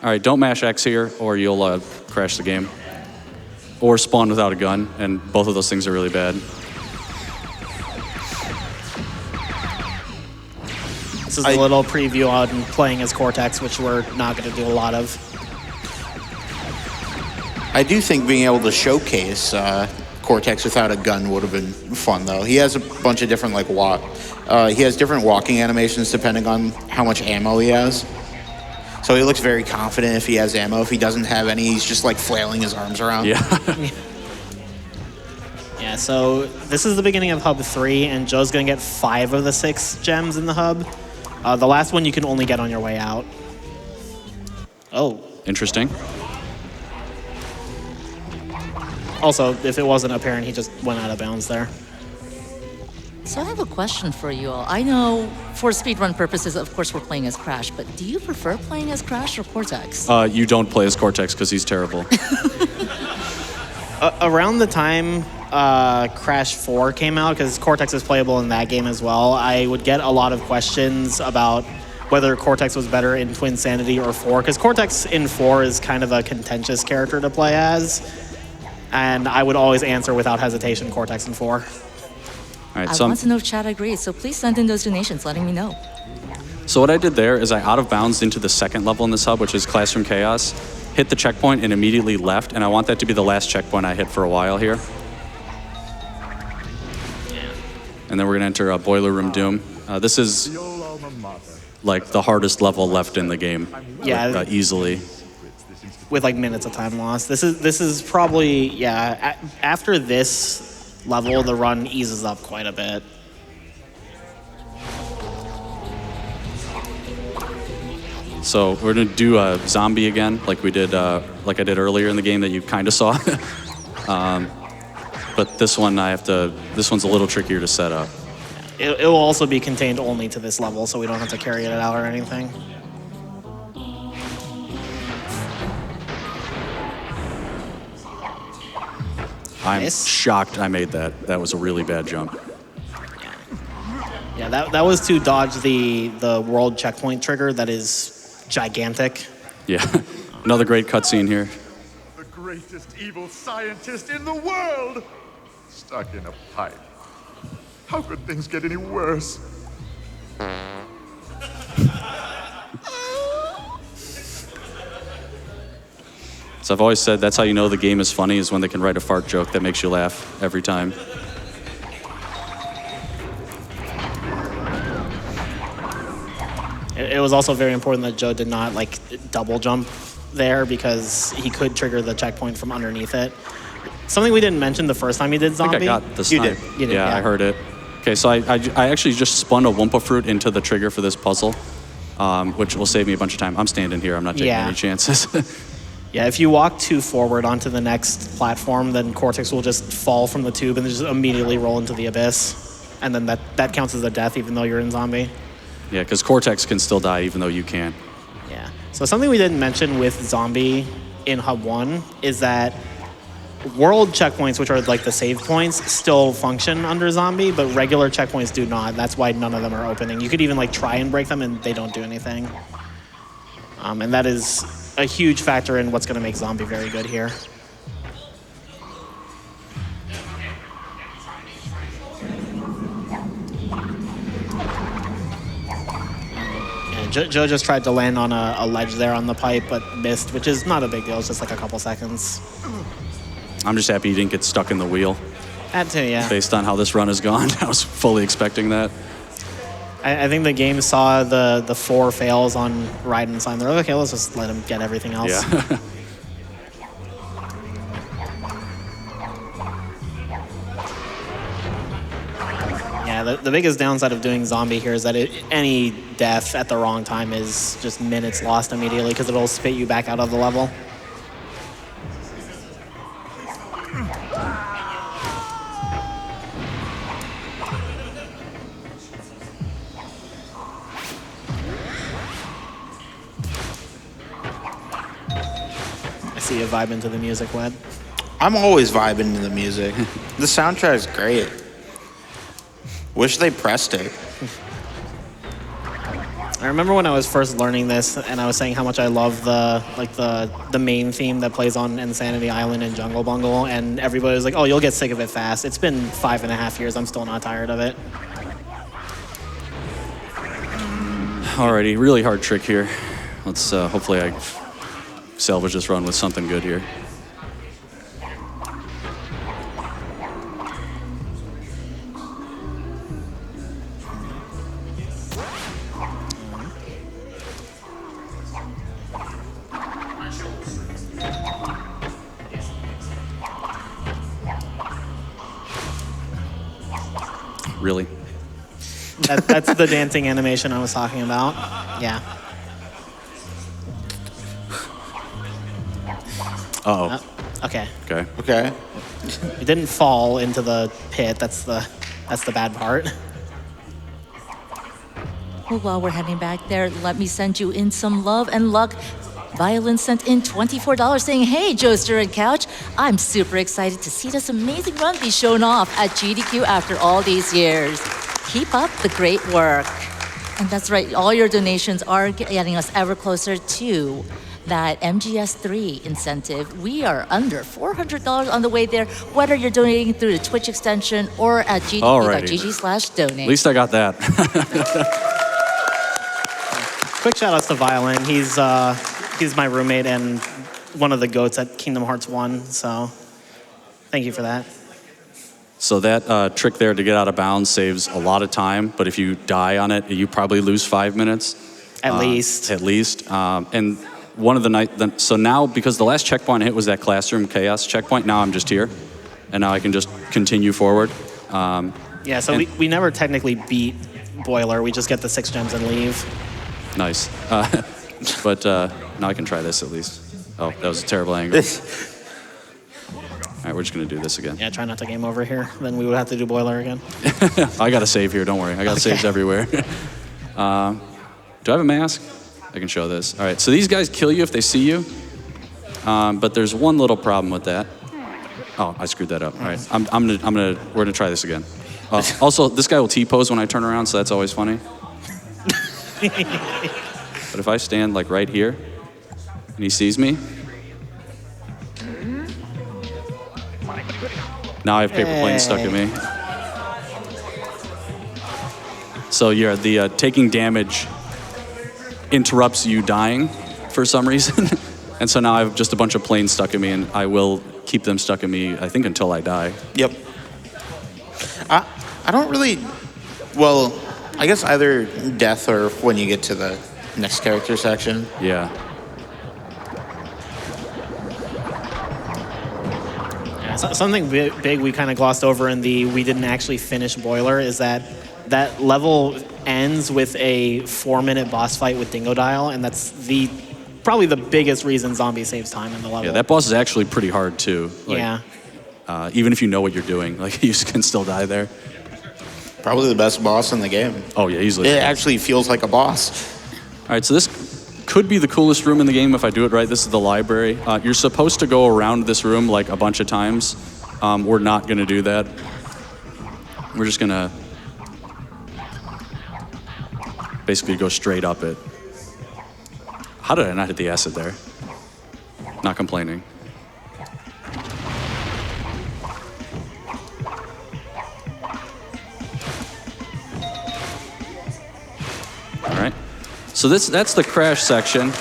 All right, don't mash X here, or you'll crash the game. Or spawn without a gun, and both of those things are really bad.
This is a little preview on playing as Cortex, which we're not going to do a lot of.
I do think being able to showcase Cortex without a gun would have been fun, though. He has a bunch of different he has different walking animations depending on how much ammo he has. So he looks very confident if he has ammo. If he doesn't have any, he's just like flailing his arms around.
Yeah.
Yeah, so this is the beginning of Hub 3, and Joe's going to get 5 of the 6 gems in the hub. The last one you can only get on your way out. Oh.
Interesting.
Also, if it wasn't apparent, he just went out of bounds there.
So I have a question for you all. I know for speedrun purposes, of course, we're playing as Crash, but do you prefer playing as Crash or Cortex?
You don't play as Cortex because he's terrible.
Around the time Crash 4 came out, because Cortex is playable in that game as well, I would get a lot of questions about whether Cortex was better in Twinsanity or 4, because Cortex in 4 is kind of a contentious character to play as, and I would always answer without hesitation Cortex in 4.
All right,
I want to know if Chad agrees, so please send in those donations letting me know.
So what I did there is I out of bounds into the second level in this hub, which is Classroom Chaos, hit the checkpoint and immediately left, and I want that to be the last checkpoint I hit for a while here. And then we're gonna enter Boiler Room Doom. This is like the hardest level left in the game.
Yeah.
Like, easily.
With like minutes of time lost. This is probably, yeah, after this level, the run eases up quite a bit.
So we're gonna do a zombie again, like we did, like I did earlier in the game that you kind of saw. But this one this one's a little trickier to set up.
It will also be contained only to this level, so we don't have to carry it out or anything.
I'm
Nice.
shocked I made that. That was a really bad jump.
Yeah, that was to dodge the world checkpoint trigger that is gigantic.
Yeah, another great cutscene here.
The greatest evil scientist in the world! Stuck in a pipe. How could things get any worse?
So I've always said that's how you know the game is funny, is when they can write a fart joke that makes you laugh every time.
It was also very important that Joe did not like double jump there, because he could trigger the checkpoint from underneath it. Something we didn't mention the first time he did zombie.
I think I got this
You
time.
did. You did.
Yeah, I heard it. Okay, so I actually just spun a Wumpa fruit into the trigger for this puzzle, which will save me a bunch of time. I'm standing here. I'm not taking any chances.
Yeah, if you walk too forward onto the next platform, then Cortex will just fall from the tube and just immediately roll into the abyss. And then that counts as a death even though you're in zombie.
Yeah, because Cortex can still die even though you can't.
Yeah. So something we didn't mention with zombie in Hub 1 is that world checkpoints, which are like the save points, still function under zombie, but regular checkpoints do not. That's why none of them are opening. You could even like try and break them and they don't do anything. And that is a huge factor in what's going to make zombie very good here. Joe just tried to land on a ledge there on the pipe, but missed, which is not a big deal. It's just like a couple seconds.
I'm just happy you didn't get stuck in the wheel.
That too, yeah.
Based on how this run has gone, I was fully expecting that.
I think the game saw the 4 fails on Raiden and Slime. They're like, okay, let's just let him get everything else.
Yeah.
Yeah, the biggest downside of doing zombie here is that any death at the wrong time is just minutes lost immediately, because it'll spit you back out of the level. I see you vibing to the music, Wed.
I'm always vibing to the music. The soundtrack is great. Wish they pressed it.
I remember when I was first learning this, and I was saying how much I love the main theme that plays on Insanity Island and Jungle Bungle, and everybody was like, "Oh, you'll get sick of it fast." It's been 5.5 years. I'm still not tired of it.
Alrighty, really hard trick here. Let's hopefully I salvage this run with something good here. Really?
That's the dancing animation I was talking about. Yeah.
Uh-oh.
Okay.
Okay.
Okay.
It didn't fall into the pit. That's the bad part.
Well, while we're heading back there, let me send you in some love and luck. Violin sent in $24 saying, hey, Joester and Couch, I'm super excited to see this amazing run be shown off at GDQ after all these years. Keep up the great work. And that's right, all your donations are getting us ever closer to that MGS3 incentive. We are under $400 on the way there, whether you're donating through the Twitch extension or at gdq.gg/donate.
At least I got that.
Quick shout outs to Violin. He's my roommate and one of the goats at Kingdom Hearts 1, so thank you for that.
So that trick there to get out of bounds saves a lot of time, but if you die on it, you probably lose 5 minutes.
At least.
At least. And one of the so now, because the last checkpoint I hit was that Classroom Chaos checkpoint, now I'm just here. And now I can just continue forward.
Yeah, so we never technically beat Boiler. We just get the 6 gems and leave.
Nice. But now I can try this at least. Oh, that was a terrible angle. All right, we're just going to do this again.
Yeah, try not to game over here. Then we would have to do Boiler again.
I got a save here, don't worry. I got saves everywhere. Do I have a mask? I can show this. All right, so these guys kill you if they see you. But there's one little problem with that. Oh, I screwed that up. All right, we're gonna try this again. Also, this guy will T-pose when I turn around, so that's always funny. But if I stand like right here, and he sees me, now I have paper planes stuck in me. So yeah, the taking damage interrupts you dying for some reason. And so now I have just a bunch of planes stuck in me, and I will keep them stuck in me, I think, until I die.
Yep. I don't really, well, I guess either death or when you get to the next character section.
Yeah.
Something big we kind of glossed over in the we didn't actually finish Boiler is that level ends with a 4-minute boss fight with Dingo Dial, and that's probably the biggest reason Zombie saves time in the level.
Yeah, that boss is actually pretty hard too. Like,
yeah.
Even if you know what you're doing, like you can still die there.
Probably the best boss in the game.
Oh yeah, easily.
It actually feels like a boss.
All right, so this could be the coolest room in the game if I do it right. This is the library. You're supposed to go around this room like a bunch of times. We're not gonna do that. We're just gonna basically go straight up it. How did I not hit the acid there? Not complaining. All right. So that's the crash section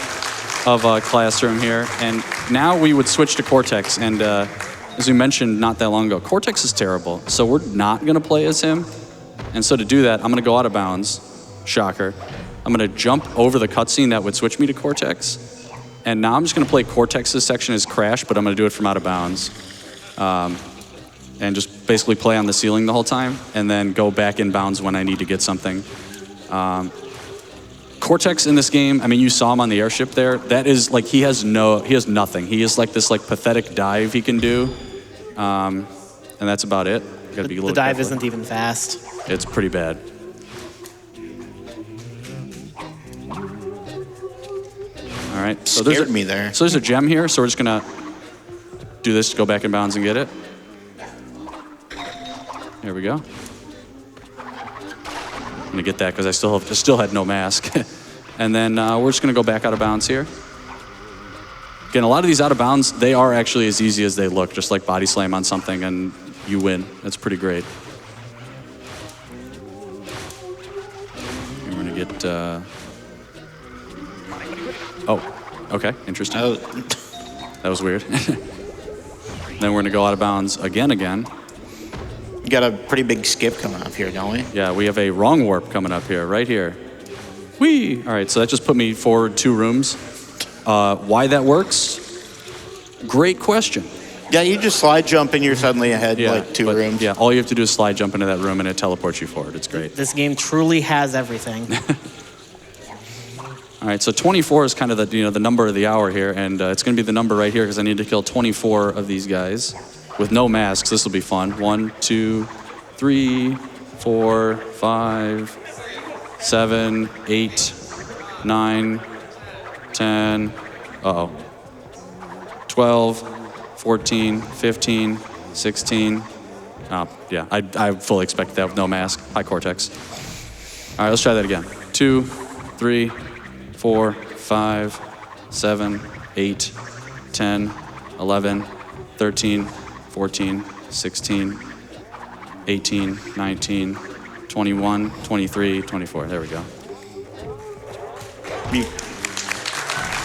of Classroom here. And now we would switch to Cortex. And as we mentioned not that long ago, Cortex is terrible. So we're not going to play as him. And so to do that, I'm going to go out of bounds. Shocker. I'm going to jump over the cutscene that would switch me to Cortex. And now I'm just going to play Cortex's section as Crash, but I'm going to do it from out of bounds. And just basically play on the ceiling the whole time, and then go back in bounds when I need to get something. Cortex in this game, I mean, you saw him on the airship there. That is like, he has nothing. He is like this like pathetic dive he can do. And that's about it. Gotta be a little
the dive
careful.
isn't even fast.
It's pretty bad. All right. So
Scared me there.
So there's a gem here. So we're just gonna do this to go back in bounds and get it. There we go. I'm gonna get that because I still had no mask. And then we're just gonna go back out of bounds here. Again, a lot of these out of bounds, they are actually as easy as they look. Just like body slam on something and you win. That's pretty great. And we're gonna get. Oh, okay, interesting. That was weird. Then we're gonna go out of bounds again.
You got a pretty big skip coming up here, don't we?
Yeah, we have a wrong warp coming up here, right here. Whee! All right, so that just put me forward 2 rooms. Why that works? Great question.
Yeah, you just slide jump and you're suddenly ahead like 2 rooms.
Yeah, all you have to do is slide jump into that room and it teleports you forward. It's great.
This game truly has everything.
All right, so 24 is kind of the number of the hour here, and it's going to be the number right here because I need to kill 24 of these guys with no masks. This will be fun. 1, 2, 3, 4, 5, 7, 8, 9, 10. 12, 14, 15, 16. Yeah, I fully expect that with no mask. High Cortex. All right, let's try that again. 2, 3, 4, 5, 7, 8, 10, 11, 13, 14, 16, 18, 19, 21, 23, 24. There we go.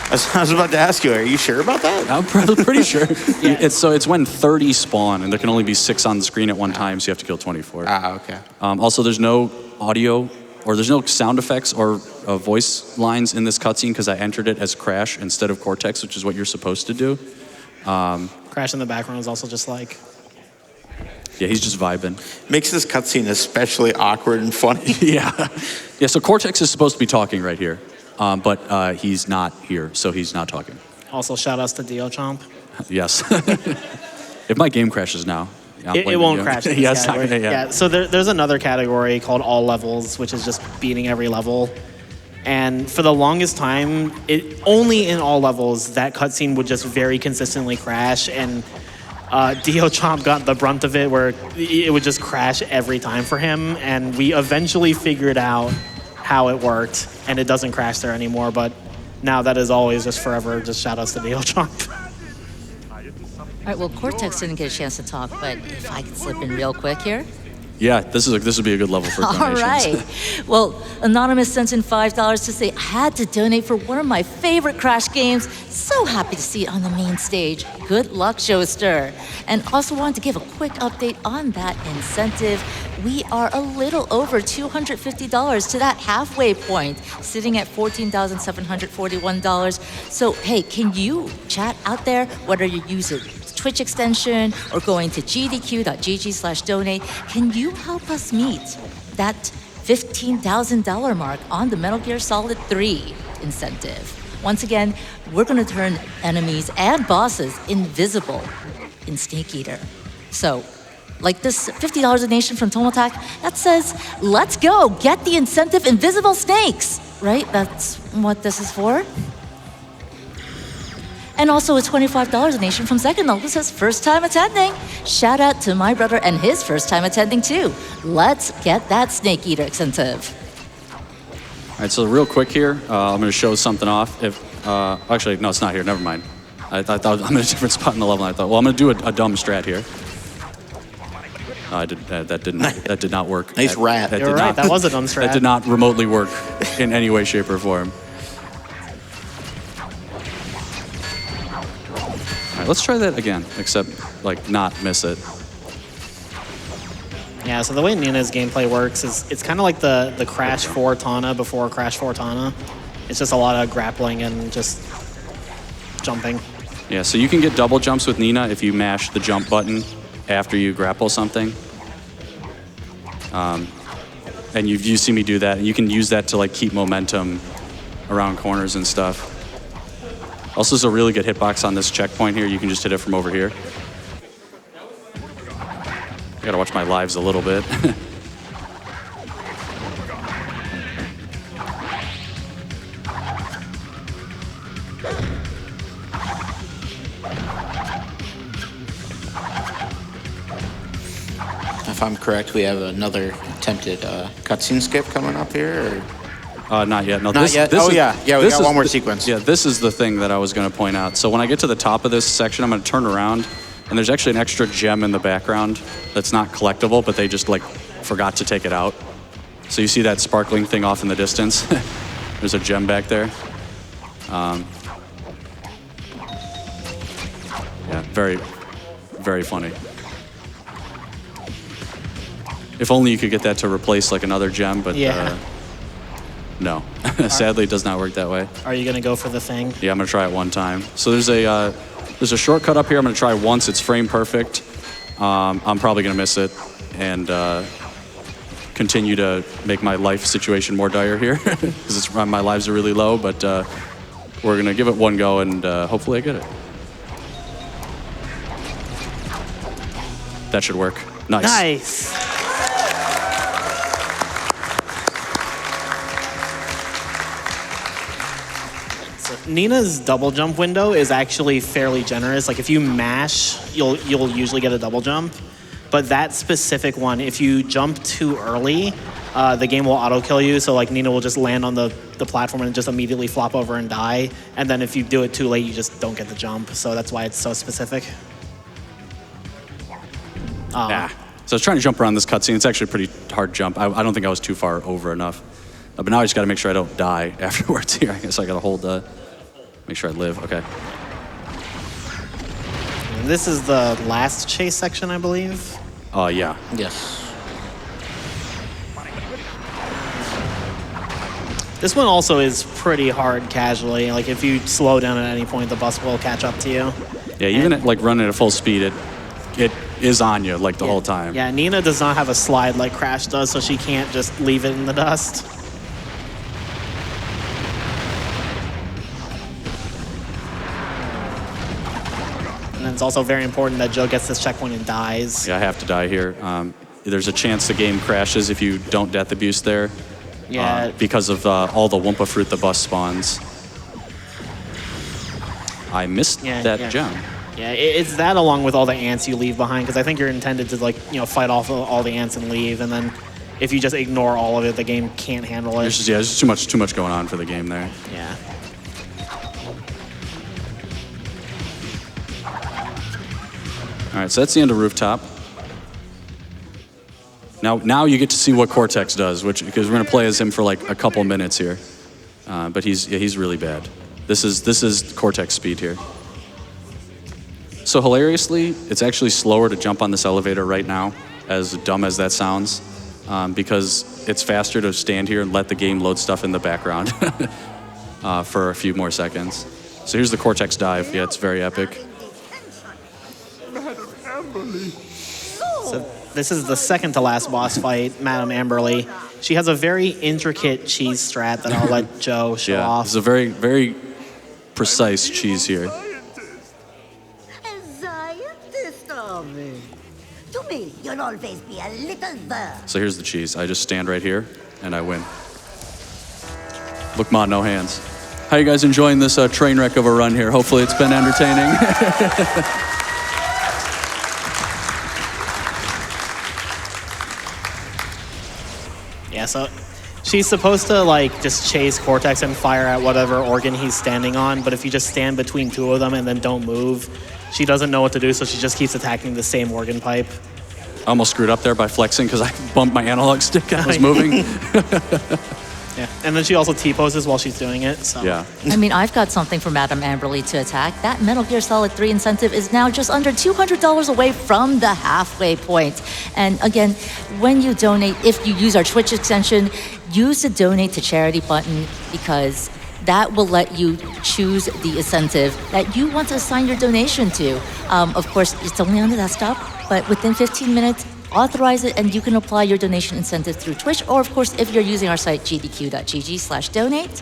I was about to ask you, are you sure about that?
I'm pretty sure. It's when 30 spawn, and there can only be 6 on the screen at one time, so you have to kill 24.
Okay.
Also, there's no audio, or there's no sound effects or voice lines in this cutscene because I entered it as Crash instead of Cortex, which is what you're supposed to do.
Crash in the background is also just like...
Yeah, he's just vibing.
Makes this cutscene especially awkward and funny.
Yeah, so Cortex is supposed to be talking right here, but he's not here, so he's not talking.
Also, shout outs to Chomp.
Yes. If my game crashes now,
it won't crash. In this category.
Yeah.
So there's another category called all levels, which is just beating every level. And for the longest time, only in all levels, that cutscene would just very consistently crash. And Chomp got the brunt of it, where it would just crash every time for him. And we eventually figured out how it worked, and it doesn't crash there anymore. But now that is always just forever. Just shout outs to Chomp.
All right, well, Cortex didn't get a chance to talk, but if I could slip in real quick here.
Yeah, this would be a good level for donations.
All right. Well, Anonymous sent in $5 to say, I had to donate for one of my favorite Crash games. So happy to see it on the main stage. Good luck, Joester. And also wanted to give a quick update on that incentive. We are a little over $250 to that halfway point, sitting at $14,741. So, hey, can you chat out there, whether you use it Twitch extension or going to gdq.gg/donate, can you help us meet that $15,000 mark on the Metal Gear Solid 3 incentive? Once again, we're going to turn enemies and bosses invisible in Snake Eater. So, like this $50 donation from Tomotak, that says, let's go, get the incentive Invisible Snakes, right? That's what this is for. And also a $25 donation from Second who says, first time attending. Shout out to my brother and his first time attending too. Let's get that Snake Eater incentive.
All right, so real quick here, I'm going to show something off. Actually, no, it's not here. Never mind. I thought I'm in a different spot in the level. I thought, well, I'm going to do a dumb strat here. That did not work.
Nice rat.
You're right, that was a dumb strat.
That did not remotely work in any way, shape, or form. All right, let's try that again, except like not miss it.
Yeah, so the way Nina's gameplay works is it's kind of like the Crash 4 Tana before Crash 4 Tana. It's just a lot of grappling and just jumping.
Yeah, so you can get double jumps with Nina if you mash the jump button after you grapple something. And you see me do that, and you can use that to like keep momentum around corners and stuff. Also, there's a really good hitbox on this checkpoint here. You can just hit it from over here. I gotta watch my lives a little bit.
If I'm correct, we have another attempted cutscene skip coming up here, or?
Not yet. No,
Not yet? Oh, yeah. Yeah, we got one more sequence.
Yeah, this is the thing that I was going to point out. So when I get to the top of this section, I'm going to turn around, and there's actually an extra gem in the background that's not collectible, but they just, like, forgot to take it out. So you see that sparkling thing off in the distance? There's a gem back there. Yeah, very, very funny. If only you could get that to replace, like, another gem, but...
Yeah.
No, sadly it does not work that way.
Are you gonna go for the thing?
Yeah, I'm gonna try it one time. So there's a shortcut up here. I'm gonna try once. It's frame perfect. I'm probably gonna miss it, and continue to make my life situation more dire here because my lives are really low, but we're gonna give it one go and hopefully I get it. That should work. Nice.
Nice. So Nina's double jump window is actually fairly generous. Like if you mash, you'll usually get a double jump. But that specific one, if you jump too early, the game will auto kill you. So like Nina will just land on the platform and just immediately flop over and die. And then if you do it too late, you just don't get the jump. So that's why it's so specific.
Yeah. So I was trying to jump around this cutscene. It's actually a pretty hard jump. I don't think I was too far over enough. But now I just got to make sure I don't die afterwards here. I guess I got to hold, make sure I live. Okay.
And this is the last chase section, I believe.
Yeah.
Yes.
This one also is pretty hard casually. Like if you slow down at any point, the bus will catch up to you.
Yeah, even at like running at full speed, it is on you like the whole time.
Yeah, Nina does not have a slide like Crash does, so she can't just leave it in the dust. And it's also very important that Joe gets this checkpoint and dies.
Yeah, I have to die here. There's a chance the game crashes if you don't death abuse there.
Yeah.
Because of all the Wumpa fruit the bus spawns. I missed that gem.
Yeah, it's that along with all the ants you leave behind, because I think you're intended to fight off all the ants and leave, and then if you just ignore all of it, the game can't handle it.
There's just too much going on for the game there.
Yeah.
All right, so that's the end of Rooftop. Now you get to see what Cortex does, because we're gonna play as him for like a couple minutes here, but he's really bad. This is Cortex speed here. So hilariously, it's actually slower to jump on this elevator right now, as dumb as that sounds, because it's faster to stand here and let the game load stuff in the background for a few more seconds. So here's the Cortex dive. Yeah, it's very epic.
Madam Amberly.
So this is the second to last boss fight, Madame Amberly. She has a very intricate cheese strat that I'll let Joe show
Yeah,
off.
it's a very, very precise cheese here.
To me, you'll always be a little bird.
So here's the cheese. I just stand right here and I win. Look, Ma, no hands. How you guys enjoying this train wreck of a run here? Hopefully it's been entertaining.
Yeah, so she's supposed to just chase Cortex and fire at whatever organ he's standing on, but if you just stand between two of them and then don't move, she doesn't know what to do, so she just keeps attacking the same organ pipe.
I almost screwed up there by flexing because I bumped my analog stick and I was moving.
Yeah, and then she also T-poses while she's doing it, so.
Yeah.
I mean, I've got something for Madame Amberly to attack. That Metal Gear Solid 3 incentive is now just under $200 away from the halfway point. And again, when you donate, if you use our Twitch extension, use the donate to charity button, because that will let you choose the incentive that you want to assign your donation to. Of course, it's only on the desktop, but within 15 minutes, authorize it and you can apply your donation incentive through Twitch, or of course, if you're using our site, gdq.gg/donate.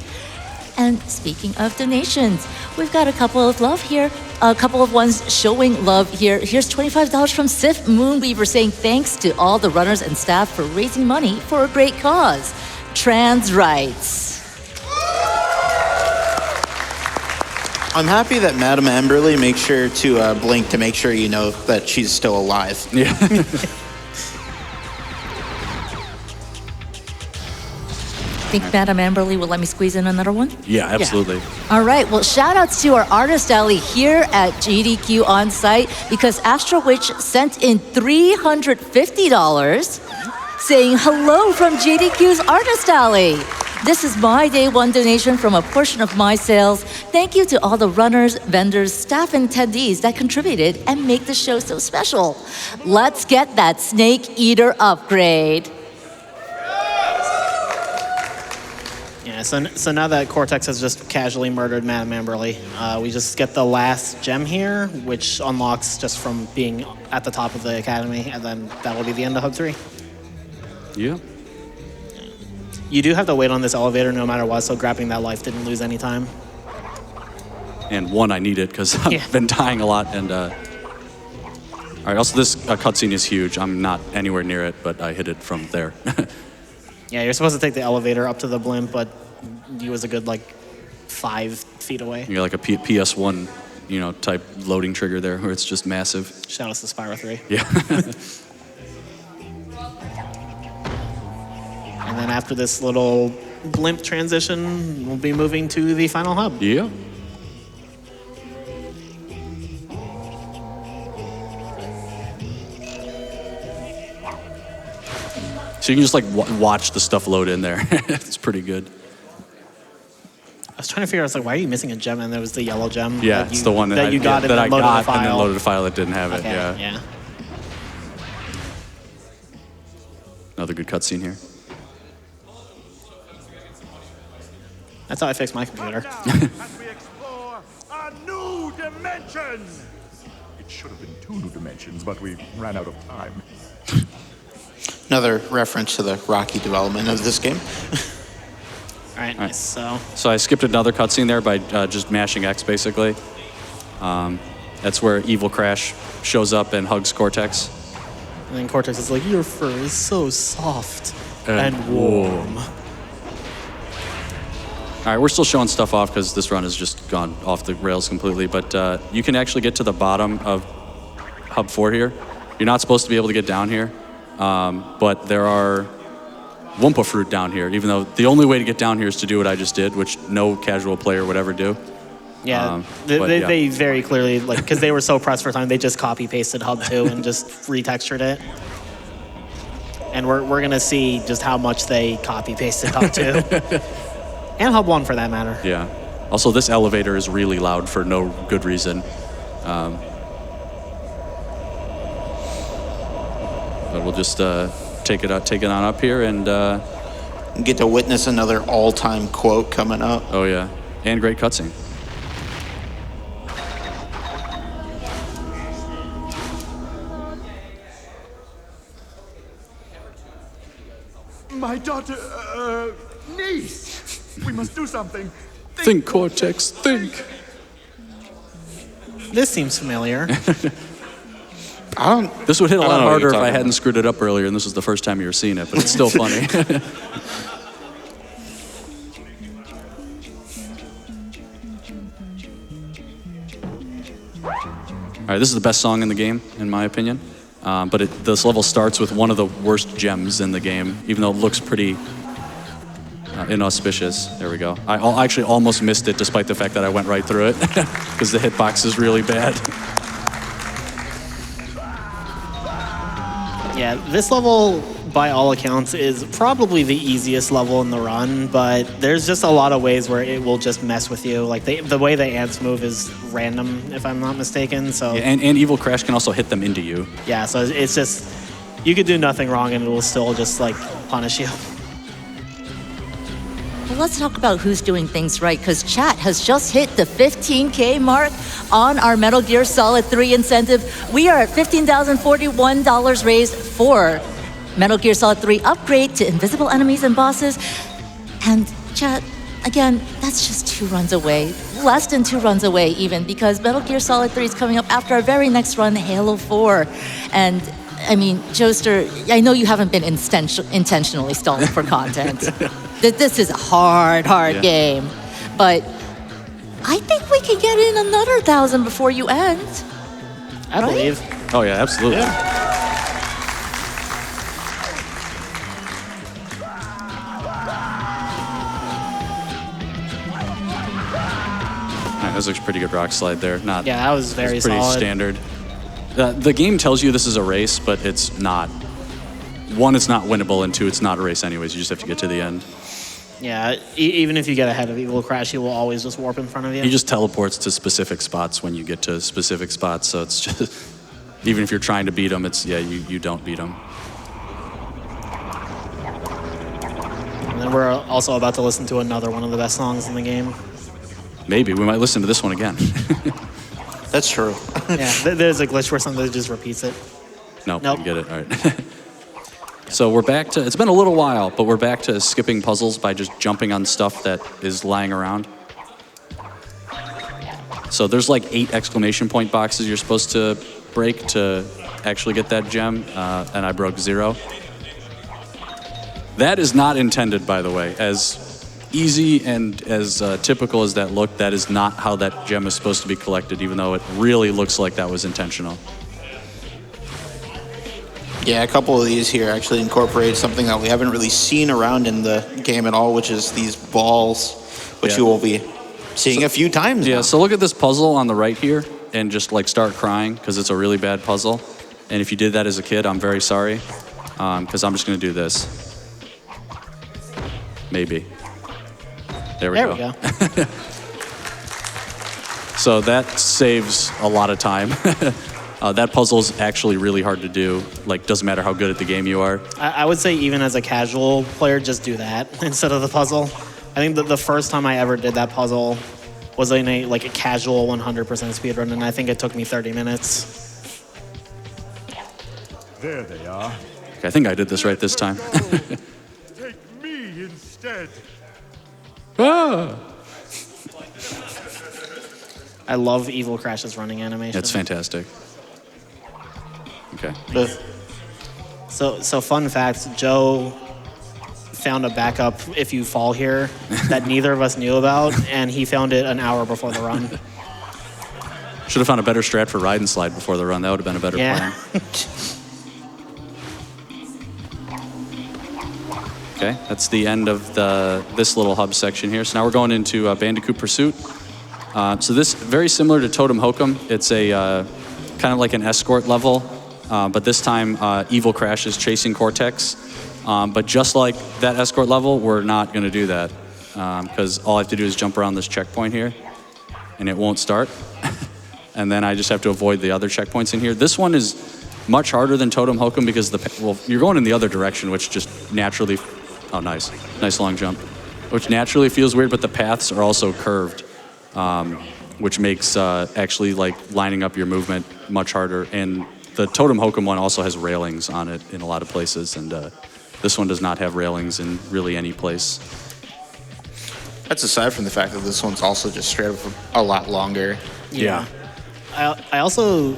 And speaking of donations, we've got a couple of love here, a couple of ones showing love here. Here's $25 from Sif Moonweaver saying thanks to all the runners and staff for raising money for a great cause, trans rights.
I'm happy that Madame Amberly makes sure to blink to make sure you know that she's still alive.
Yeah.
Think Madame Amberly will let me squeeze in another one?
Yeah, absolutely.
All right, well, shout outs to our artist alley here at GDQ on site, because Astro Witch sent in $350 saying hello from GDQ's artist alley. This is my day one donation from a portion of my sales. Thank you to all the runners, vendors, staff, and attendees that contributed and make the show so special. Let's get that Snake Eater upgrade.
Yeah, so now that Cortex has just casually murdered Madame Amberly, we just get the last gem here, which unlocks just from being at the top of the academy, and then that will be the end of Hub 3.
Yeah.
You do have to wait on this elevator no matter what, so grabbing that life didn't lose any time.
And one, I need it because I've been dying a lot. And all right, also this cutscene is huge. I'm not anywhere near it, but I hit it from there.
Yeah, you're supposed to take the elevator up to the blimp, but he was a good, like, 5 feet away.
You're like a PS1, type loading trigger there, where it's just massive.
Shout out to Spyro 3.
Yeah.
And then after this little blimp transition, we'll be moving to the final hub.
Yeah. So you can just like watch the stuff load in there. It's pretty good.
I was trying to figure out, why are you missing a gem? And there was the yellow gem.
Yeah, it's the one that
you got,
that I got,
and
then loaded a file that didn't have it.
Okay,
Yeah.
yeah.
Another good cutscene here.
That's how I fixed my computer.
As we explore a new dimension. It should have been 2 new dimensions, but we ran out of time.
Another reference to the rocky development of this game.
All right, nice.
So I skipped another cutscene there by just mashing X, basically. That's where Evil Crash shows up and hugs Cortex.
And then Cortex is like, your fur is so soft and warm.
All right, we're still showing stuff off because this run has just gone off the rails completely, but you can actually get to the bottom of Hub 4 here. You're not supposed to be able to get down here, but there are Wumpa fruit down here, even though the only way to get down here is to do what I just did, which no casual player would ever do.
Yeah, they very clearly, because they were so pressed for time, they just copy-pasted Hub 2 and just retextured it. And we're going to see just how much they copy-pasted Hub 2. And Hub 1, for that matter.
Yeah. Also, this elevator is really loud for no good reason. But we'll just take it on up here and
get to witness another all-time quote coming up.
Oh yeah, and great cutscene.
My daughter, niece. We must do something.
Think, Cortex, think.
This seems familiar.
This would hit a lot harder if I hadn't screwed it up earlier, and this was the first time you were seeing it, but it's still funny. All right, this is the best song in the game, in my opinion. But this level starts with one of the worst gems in the game, even though it looks pretty inauspicious. There we go. I actually almost missed it, despite the fact that I went right through it, because the hitbox is really bad.
Yeah, this level, by all accounts, is probably the easiest level in the run, but there's just a lot of ways where it will just mess with you. Like, the way the ants move is random, if I'm not mistaken, so...
Yeah, and Evil Crash can also hit them into you.
Yeah, so it's just... You could do nothing wrong and it will still just, punish you.
Well, let's talk about who's doing things right, because chat has just hit the 15K mark on our Metal Gear Solid 3 incentive. We are at $15,041 raised for Metal Gear Solid 3 upgrade to invisible enemies and bosses. And chat, again, that's just 2 runs away. Less than 2 runs away even, because Metal Gear Solid 3 is coming up after our very next run, Halo 4. And I mean, Joester, I know you haven't been intentionally stalling for content. This is a hard game. But I think we can get in another 1,000 before you end.
I believe.
Oh, yeah, absolutely.
Yeah.
That looks pretty good rock slide there.
Yeah, that was very
pretty
solid.
Standard. The game tells you this is a race, but it's not. 1, it's not winnable, and 2, it's not a race anyways. You just have to get to the end.
Yeah, even if you get ahead of Evil Crash, he will always just warp in front of you.
He just teleports to specific spots when you get to specific spots, so it's just... Even if you're trying to beat him, you don't beat him.
And then we're also about to listen to another one of the best songs in the game.
Maybe. We might listen to this one again.
That's true.
Yeah, there's a glitch where something just repeats it.
Nope.
Nope.
You get it. All right. So we're back to, it's been a little while, but we're back to skipping puzzles by just jumping on stuff that is lying around. So there's like 8 exclamation point boxes you're supposed to break to actually get that gem, and I broke 0. That is not intended, by the way. As easy and as typical as that looked, that is not how that gem is supposed to be collected, even though it really looks like that was intentional.
Yeah, a couple of these here actually incorporate something that we haven't really seen around in the game at all, which is these balls, which you will be seeing a few times
Yeah,
now.
so look at this puzzle on the right here and just like start crying because it's a really bad puzzle. And if you did that as a kid, I'm very sorry, because I'm just going to do this. Maybe. There we go. So that saves a lot of time. That puzzle's actually really hard to do. Like, doesn't matter how good at the game you are.
I would say even as a casual player, just do that instead of the puzzle. I think that the first time I ever did that puzzle was in a casual 100% speedrun, and I think it took me 30 minutes.
There they are.
Okay, I think I did this right this time.
Take me instead.
Ah!
I love Evil Crash's running animation.
It's fantastic. Okay.
So fun fact, Joe found a backup if you fall here that neither of us knew about, and he found it an hour before the run.
Should have found a better strat for ride and slide before the run. That would have been a better plan. Okay, that's the end of this little hub section here. So now we're going into Bandicoot Pursuit. So this, very similar to Totem Hokum. It's a kind of like an escort level, but this time Evil Crash is chasing Cortex. But just like that escort level, we're not going to do that because all I have to do is jump around this checkpoint here, and it won't start. And then I just have to avoid the other checkpoints in here. This one is much harder than Totem Hokum because you're going in the other direction, which just naturally, oh nice long jump, which naturally feels weird. But the paths are also curved, which makes actually like lining up your movement much harder. And the Totem Hokum one also has railings on it in a lot of places, and this one does not have railings in really any place.
That's aside from the fact that this one's also just straight up a lot longer.
Yeah. I also,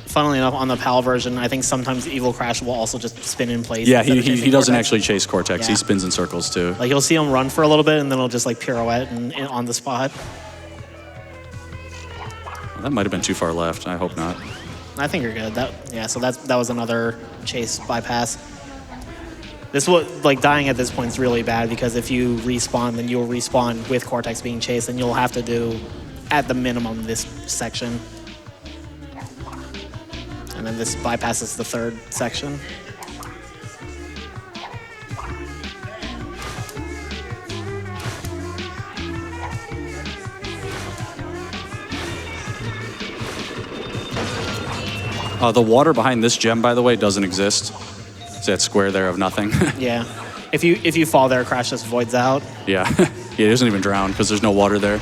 funnily enough, on the PAL version, I think sometimes Evil Crash will also just spin in place.
Yeah, he doesn't actually chase Cortex.
Yeah.
He spins in circles too.
Like you'll see him run for a little bit, and then he'll just like pirouette and on the spot.
Well, that might have been too far left. I hope not.
I think you're good. So that was another chase bypass. This was like dying at this point is really bad because if you respawn, then you'll respawn with Cortex being chased, and you'll have to do at the minimum this section. And then this bypasses the third section.
The water behind this gem, by the way, doesn't exist. It's that square there of nothing.
Yeah. If you fall there, Crash just voids out.
Yeah. He doesn't even drown because there's no water there.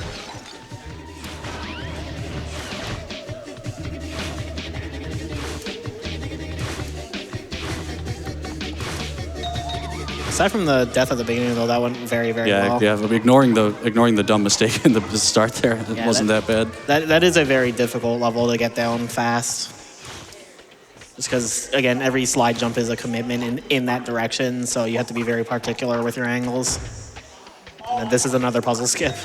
Aside from the death at the beginning, though, that went very, very well.
Yeah. Ignoring the dumb mistake in the start there, it wasn't that bad.
That is a very difficult level to get down fast. Just because, again, every slide jump is a commitment in that direction, so you have to be very particular with your angles. And this is another puzzle skip.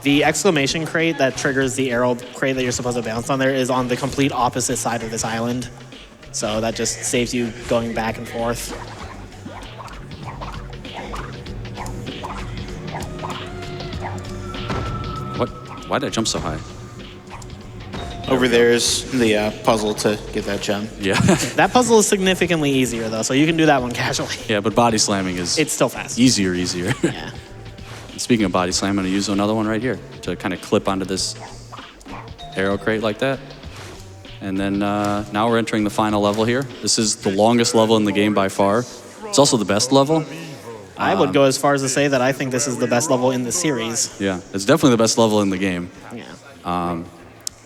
The exclamation crate that triggers the arrow crate that you're supposed to bounce on there is on the complete opposite side of this island. So that just saves you going back and forth.
Why did I jump so high?
Over there's the puzzle to get that gem.
Yeah.
That puzzle is significantly easier, though, so you can do that one casually.
Yeah, but body slamming is...
It's still fast.
Easier.
Yeah.
Speaking of body slam, I'm going to use another one right here to kind of clip onto this arrow crate like that. And then now we're entering the final level here. This is the longest level in the game by far. It's also the best level.
I would go as far as to say that I think this is the best level in the series.
Yeah, it's definitely the best level in the game.
Yeah.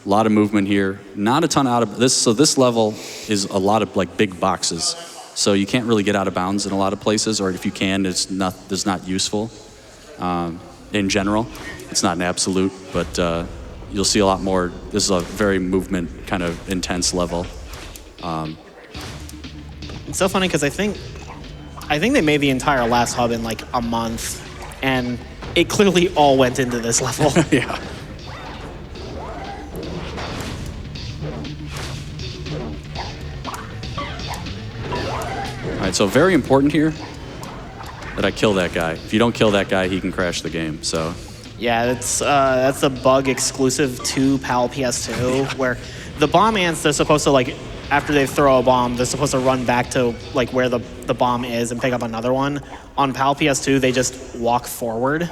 A lot of movement here. Not a ton out of this. So this level is a lot of like big boxes. So you can't really get out of bounds in a lot of places, or if you can, it's not useful. In general, it's not an absolute, but you'll see a lot more. This is a very movement kind of intense level.
It's so funny because I think they made the entire last hub in like a month, and it clearly all went into this level.
Yeah. All right, so very important here that I kill that guy. If you don't kill that guy, he can crash the game. So.
Yeah, that's a bug exclusive to PAL PS2, where the bomb ants, they're supposed to, like, after they throw a bomb, they're supposed to run back to like where the bomb is and pick up another one. On PAL PS2, they just walk forward,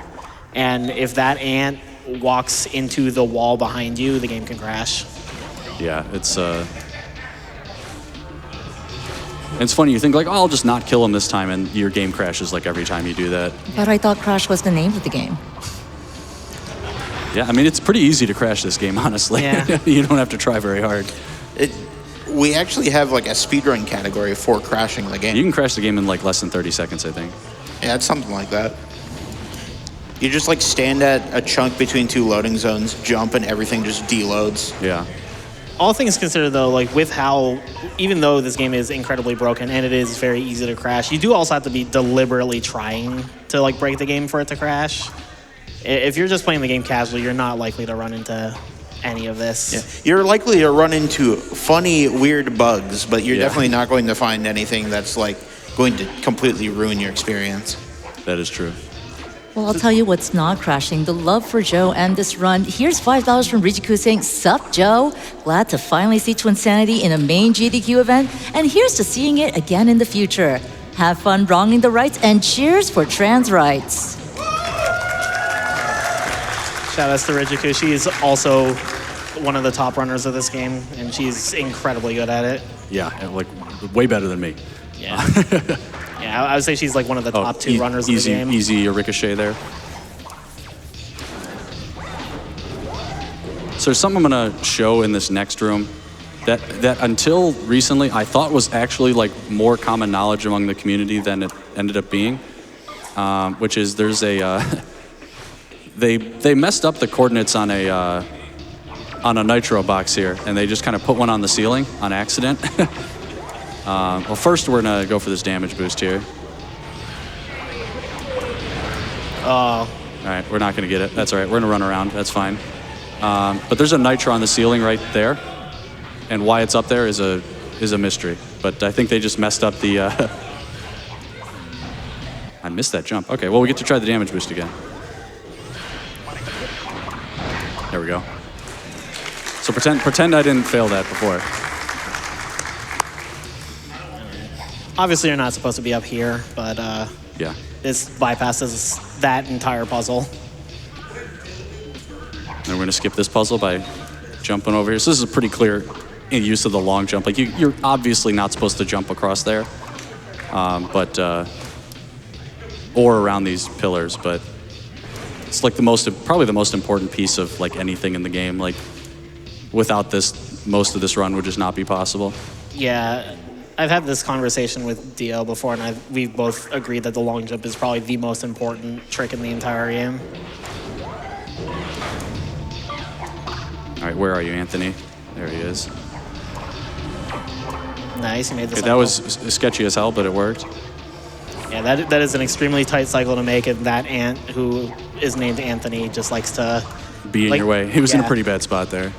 and if that ant walks into the wall behind you, the game can crash.
Yeah, it's funny, you think like, oh, I'll just not kill him this time, and your game crashes like every time you do that.
But I thought Crash was the name of the game.
Yeah, I mean, it's pretty easy to crash this game, honestly.
Yeah.
You don't have to try very hard.
We actually have like a speedrun category for crashing the game.
You can crash the game in like less than 30 seconds, I think.
Yeah, it's something like that. You just like stand at a chunk between two loading zones, jump, and everything just deloads.
Yeah.
All things considered, though, like with how, even though this game is incredibly broken and it is very easy to crash, you do also have to be deliberately trying to like break the game for it to crash. If you're just playing the game casually, you're not likely to run into any of this.
Yeah. You're likely to run into funny, weird bugs, but you're definitely not going to find anything that's like going to completely ruin your experience.
That is true.
Well, I'll tell you what's not crashing. The love for Joe and this run. Here's $5 from Rijiku saying, "Sup, Joe? Glad to finally see Twinsanity in a main GDQ event. And here's to seeing it again in the future. Have fun wronging the rights and cheers for trans rights."
Shout outs to Rijiku. She is also one of the top runners of this game, and she's incredibly good at it.
Yeah, like way better than me.
Yeah. Yeah, I would say she's like one of the top two runners of the game.
Easy ricochet there. So there's something I'm gonna show in this next room that until recently I thought was actually like more common knowledge among the community than it ended up being, which is there's a they messed up the coordinates on a nitro box here, and they just kind of put one on the ceiling on accident. Well, first we're gonna go for this damage boost here.
Oh.
All right, we're not gonna get it. That's all right. We're gonna run around. That's fine. But there's a nitro on the ceiling right there, and why it's up there is a mystery. But I think they just messed up the. I missed that jump. Okay, well we get to try the damage boost again. There we go. So pretend I didn't fail that before.
Obviously, you're not supposed to be up here, but
Yeah.
this bypasses that entire puzzle.
And we're gonna skip this puzzle by jumping over here. So this is a pretty clear use of the long jump. Like you're obviously not supposed to jump across there, or around these pillars. But it's like probably the most important piece of like anything in the game. Like without this, most of this run would just not be possible.
Yeah, I've had this conversation with Dio before, and we've both agreed that the long jump is probably the most important trick in the entire game.
All right, where are you, Anthony? There he is.
Nice, you made the
Okay,
cycle.
that was sketchy as hell, but it worked.
Yeah, that is an extremely tight cycle to make, and that ant who is named Anthony just likes to
Be in
like,
your way. He was in a
yeah.
pretty bad spot there.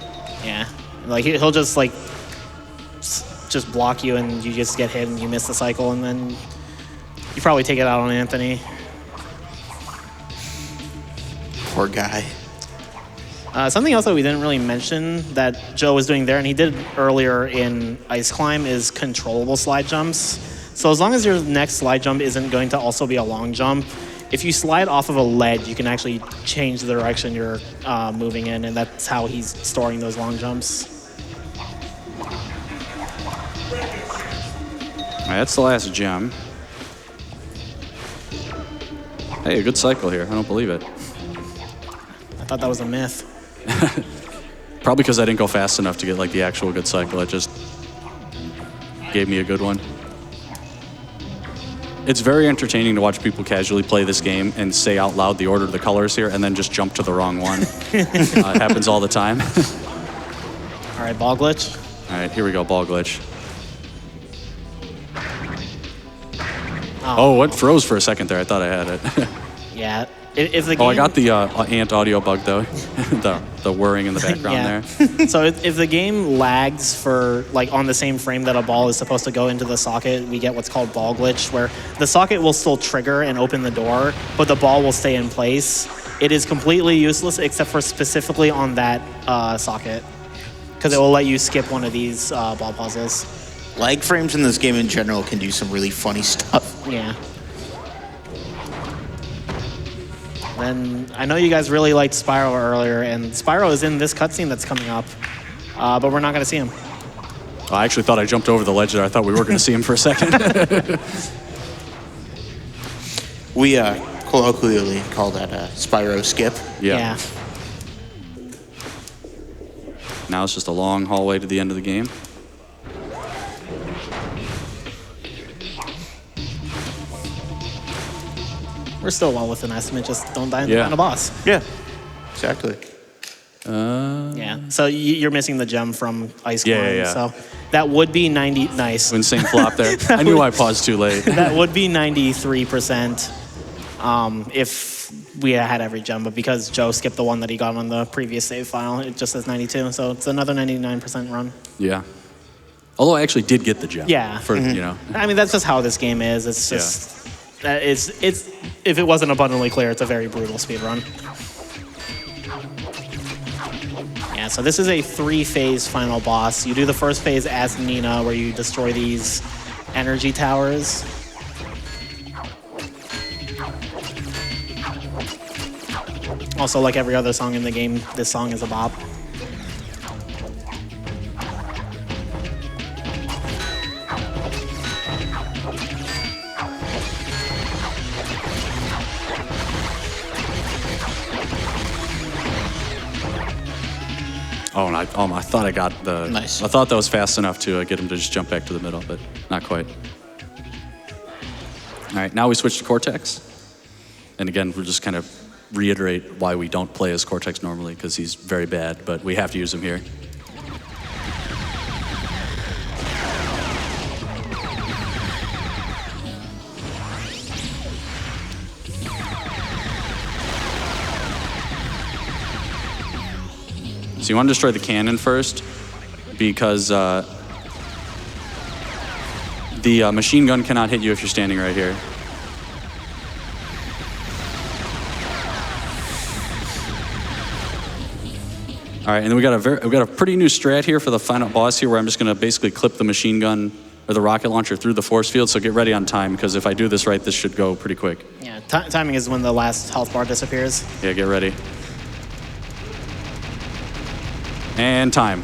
Yeah, like he'll just like just block you, and you just get hit, and you miss the cycle, and then you probably take it out on Anthony.
Poor guy.
Something else that we didn't really mention that Joe was doing there, and he did earlier in Ice Climb, is controllable slide jumps. So as long as your next slide jump isn't going to also be a long jump, if you slide off of a ledge, you can actually change the direction you're moving in, and that's how he's storing those long jumps.
All right, that's the last gem. Hey, a good cycle here. I don't believe it.
I thought that was a myth.
Probably because I didn't go fast enough to get like the actual good cycle. It just gave me a good one. It's very entertaining to watch people casually play this game and say out loud the order of the colors here and then just jump to the wrong one. It happens all the time.
All right, ball glitch.
All right, here we go, ball glitch. Oh, it froze for a second there. I thought I had it.
Yeah. If the game,
Oh, I got the ant audio bug, though. the whirring in the background there.
So if the game lags for, like, on the same frame that a ball is supposed to go into the socket, we get what's called ball glitch, where the socket will still trigger and open the door, but the ball will stay in place. It is completely useless except for specifically on that socket, because it will let you skip one of these ball puzzles.
Lag frames in this game in general can do some really funny stuff.
Yeah. Then I know you guys really liked Spyro earlier, and Spyro is in this cutscene that's coming up, but we're not going to see him.
I actually thought I jumped over the ledge there. I thought we were going to see him for a second.
We colloquially call that a Spyro skip.
Yeah. Now it's just a long hallway to the end of the game.
We're still well within estimate, just don't die in
Yeah.
the final boss.
Yeah, exactly.
Yeah, so you're missing the gem from Ice Climb.
Yeah.
So that would be 90, nice.
Insane flop there. I knew I paused too late.
That would be 93% if we had every gem, but because Joe skipped the one that he got on the previous save file, it just says 92, so it's another 99% run.
Yeah. Although I actually did get the gem.
Yeah.
For, you know.
I mean, that's just how this game is. It's just, it's if it wasn't abundantly clear, it's a very brutal speed run. Yeah, so this is a 3-phase final boss. You do the first phase as Nina, where you destroy these energy towers. Also, like every other song in the game, this song is a bop.
Oh, and I thought I got the...
Nice.
I thought that was fast enough to get him to just jump back to the middle, but not quite. All right, now we switch to Cortex. And again, we'll just kind of reiterate why we don't play as Cortex normally, because he's very bad, but we have to use him here. So you want to destroy the cannon first, because the machine gun cannot hit you if you're standing right here. All right, and then we got a pretty new strat here for the final boss here, where I'm just going to basically clip the machine gun or the rocket launcher through the force field. So get ready on time, because if I do this right, this should go pretty quick.
Yeah, timing is when the last health bar disappears.
Yeah, get ready. And time.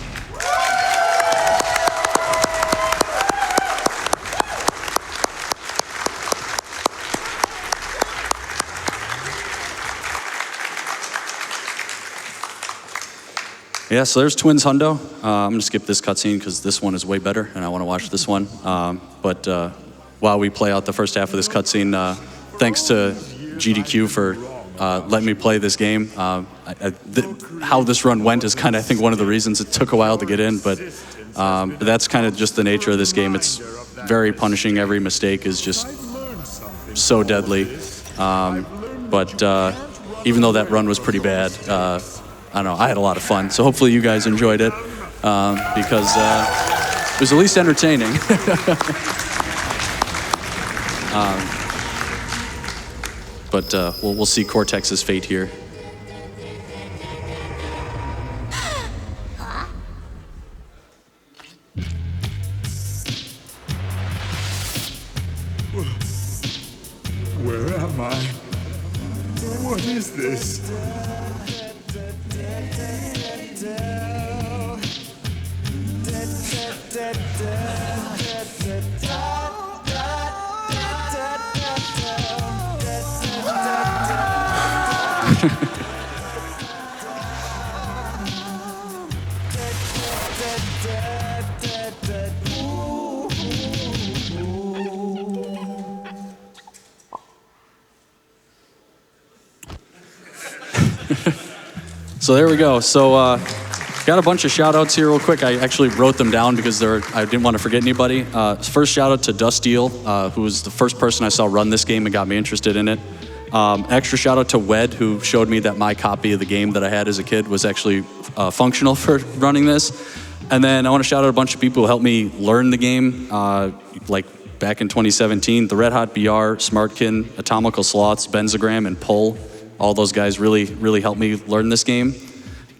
Yeah, so there's Twins Hundo. I'm gonna skip this cutscene because this one is way better, and I want to watch this one. But while we play out the first half of this cutscene, thanks to GDQ for letting me play this game. How this run went is kind of, I think, one of the reasons it took a while to get in, but that's kind of just the nature of this game. It's very punishing. Every mistake is just so deadly. But even though that run was pretty bad, I don't know, I had a lot of fun. So hopefully you guys enjoyed it, because it was at least entertaining. But we'll see Cortex's fate here.
Where am I? What is this?
So there we go. So got a bunch of shout outs here real quick. I actually wrote them down because I didn't want to forget anybody. First shout out to Dusteal, who was the first person I saw run this game and got me interested in it. Extra shout out to Wed, who showed me that my copy of the game that I had as a kid was actually functional for running this. And then I want to shout out a bunch of people who helped me learn the game, like back in 2017, the Red Hot BR, Smartkin, Atomical Sloths, Benzogram, and Pull. All those guys really helped me learn this game.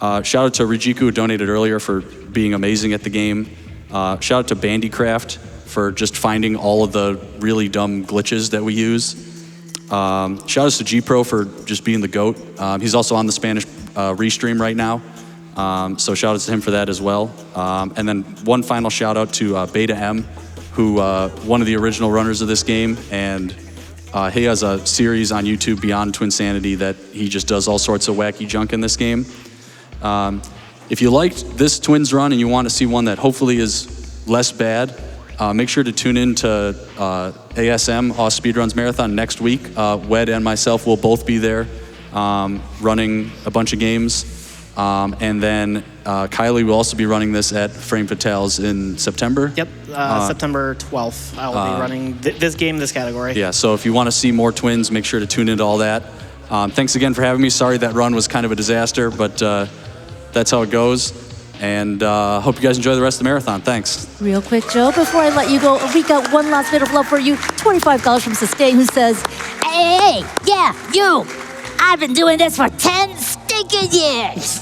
Shout out to Rijiku, who donated earlier, for being amazing at the game. Shout out to Bandycraft for just finding all of the really dumb glitches that we use. Shout out to G-Pro for just being the GOAT. He's also on the Spanish restream right now. So shout out to him for that as well. And then one final shout out to Beta M, who one of the original runners of this game, and he has a series on YouTube, Beyond Twinsanity, that he just does all sorts of wacky junk in this game. If you liked this Twins run and you want to see one that hopefully is less bad, make sure to tune in to ASM, Speedruns Marathon, next week. Wed and myself will both be there running a bunch of games. And then Kylie will also be running this at Frame Fatales in September.
Yep, September 12th. I will be running this game, this category.
Yeah, so if you want to see more Twins, make sure to tune into all that. Thanks again for having me. Sorry that run was kind of a disaster, but that's how it goes. And hope you guys enjoy the rest of the marathon. Thanks.
Real quick, Joe, before I let you go, we got one last bit of love for you. $25 from Sustain, who says, hey, yeah, you. I've been doing this for 10 stinking years.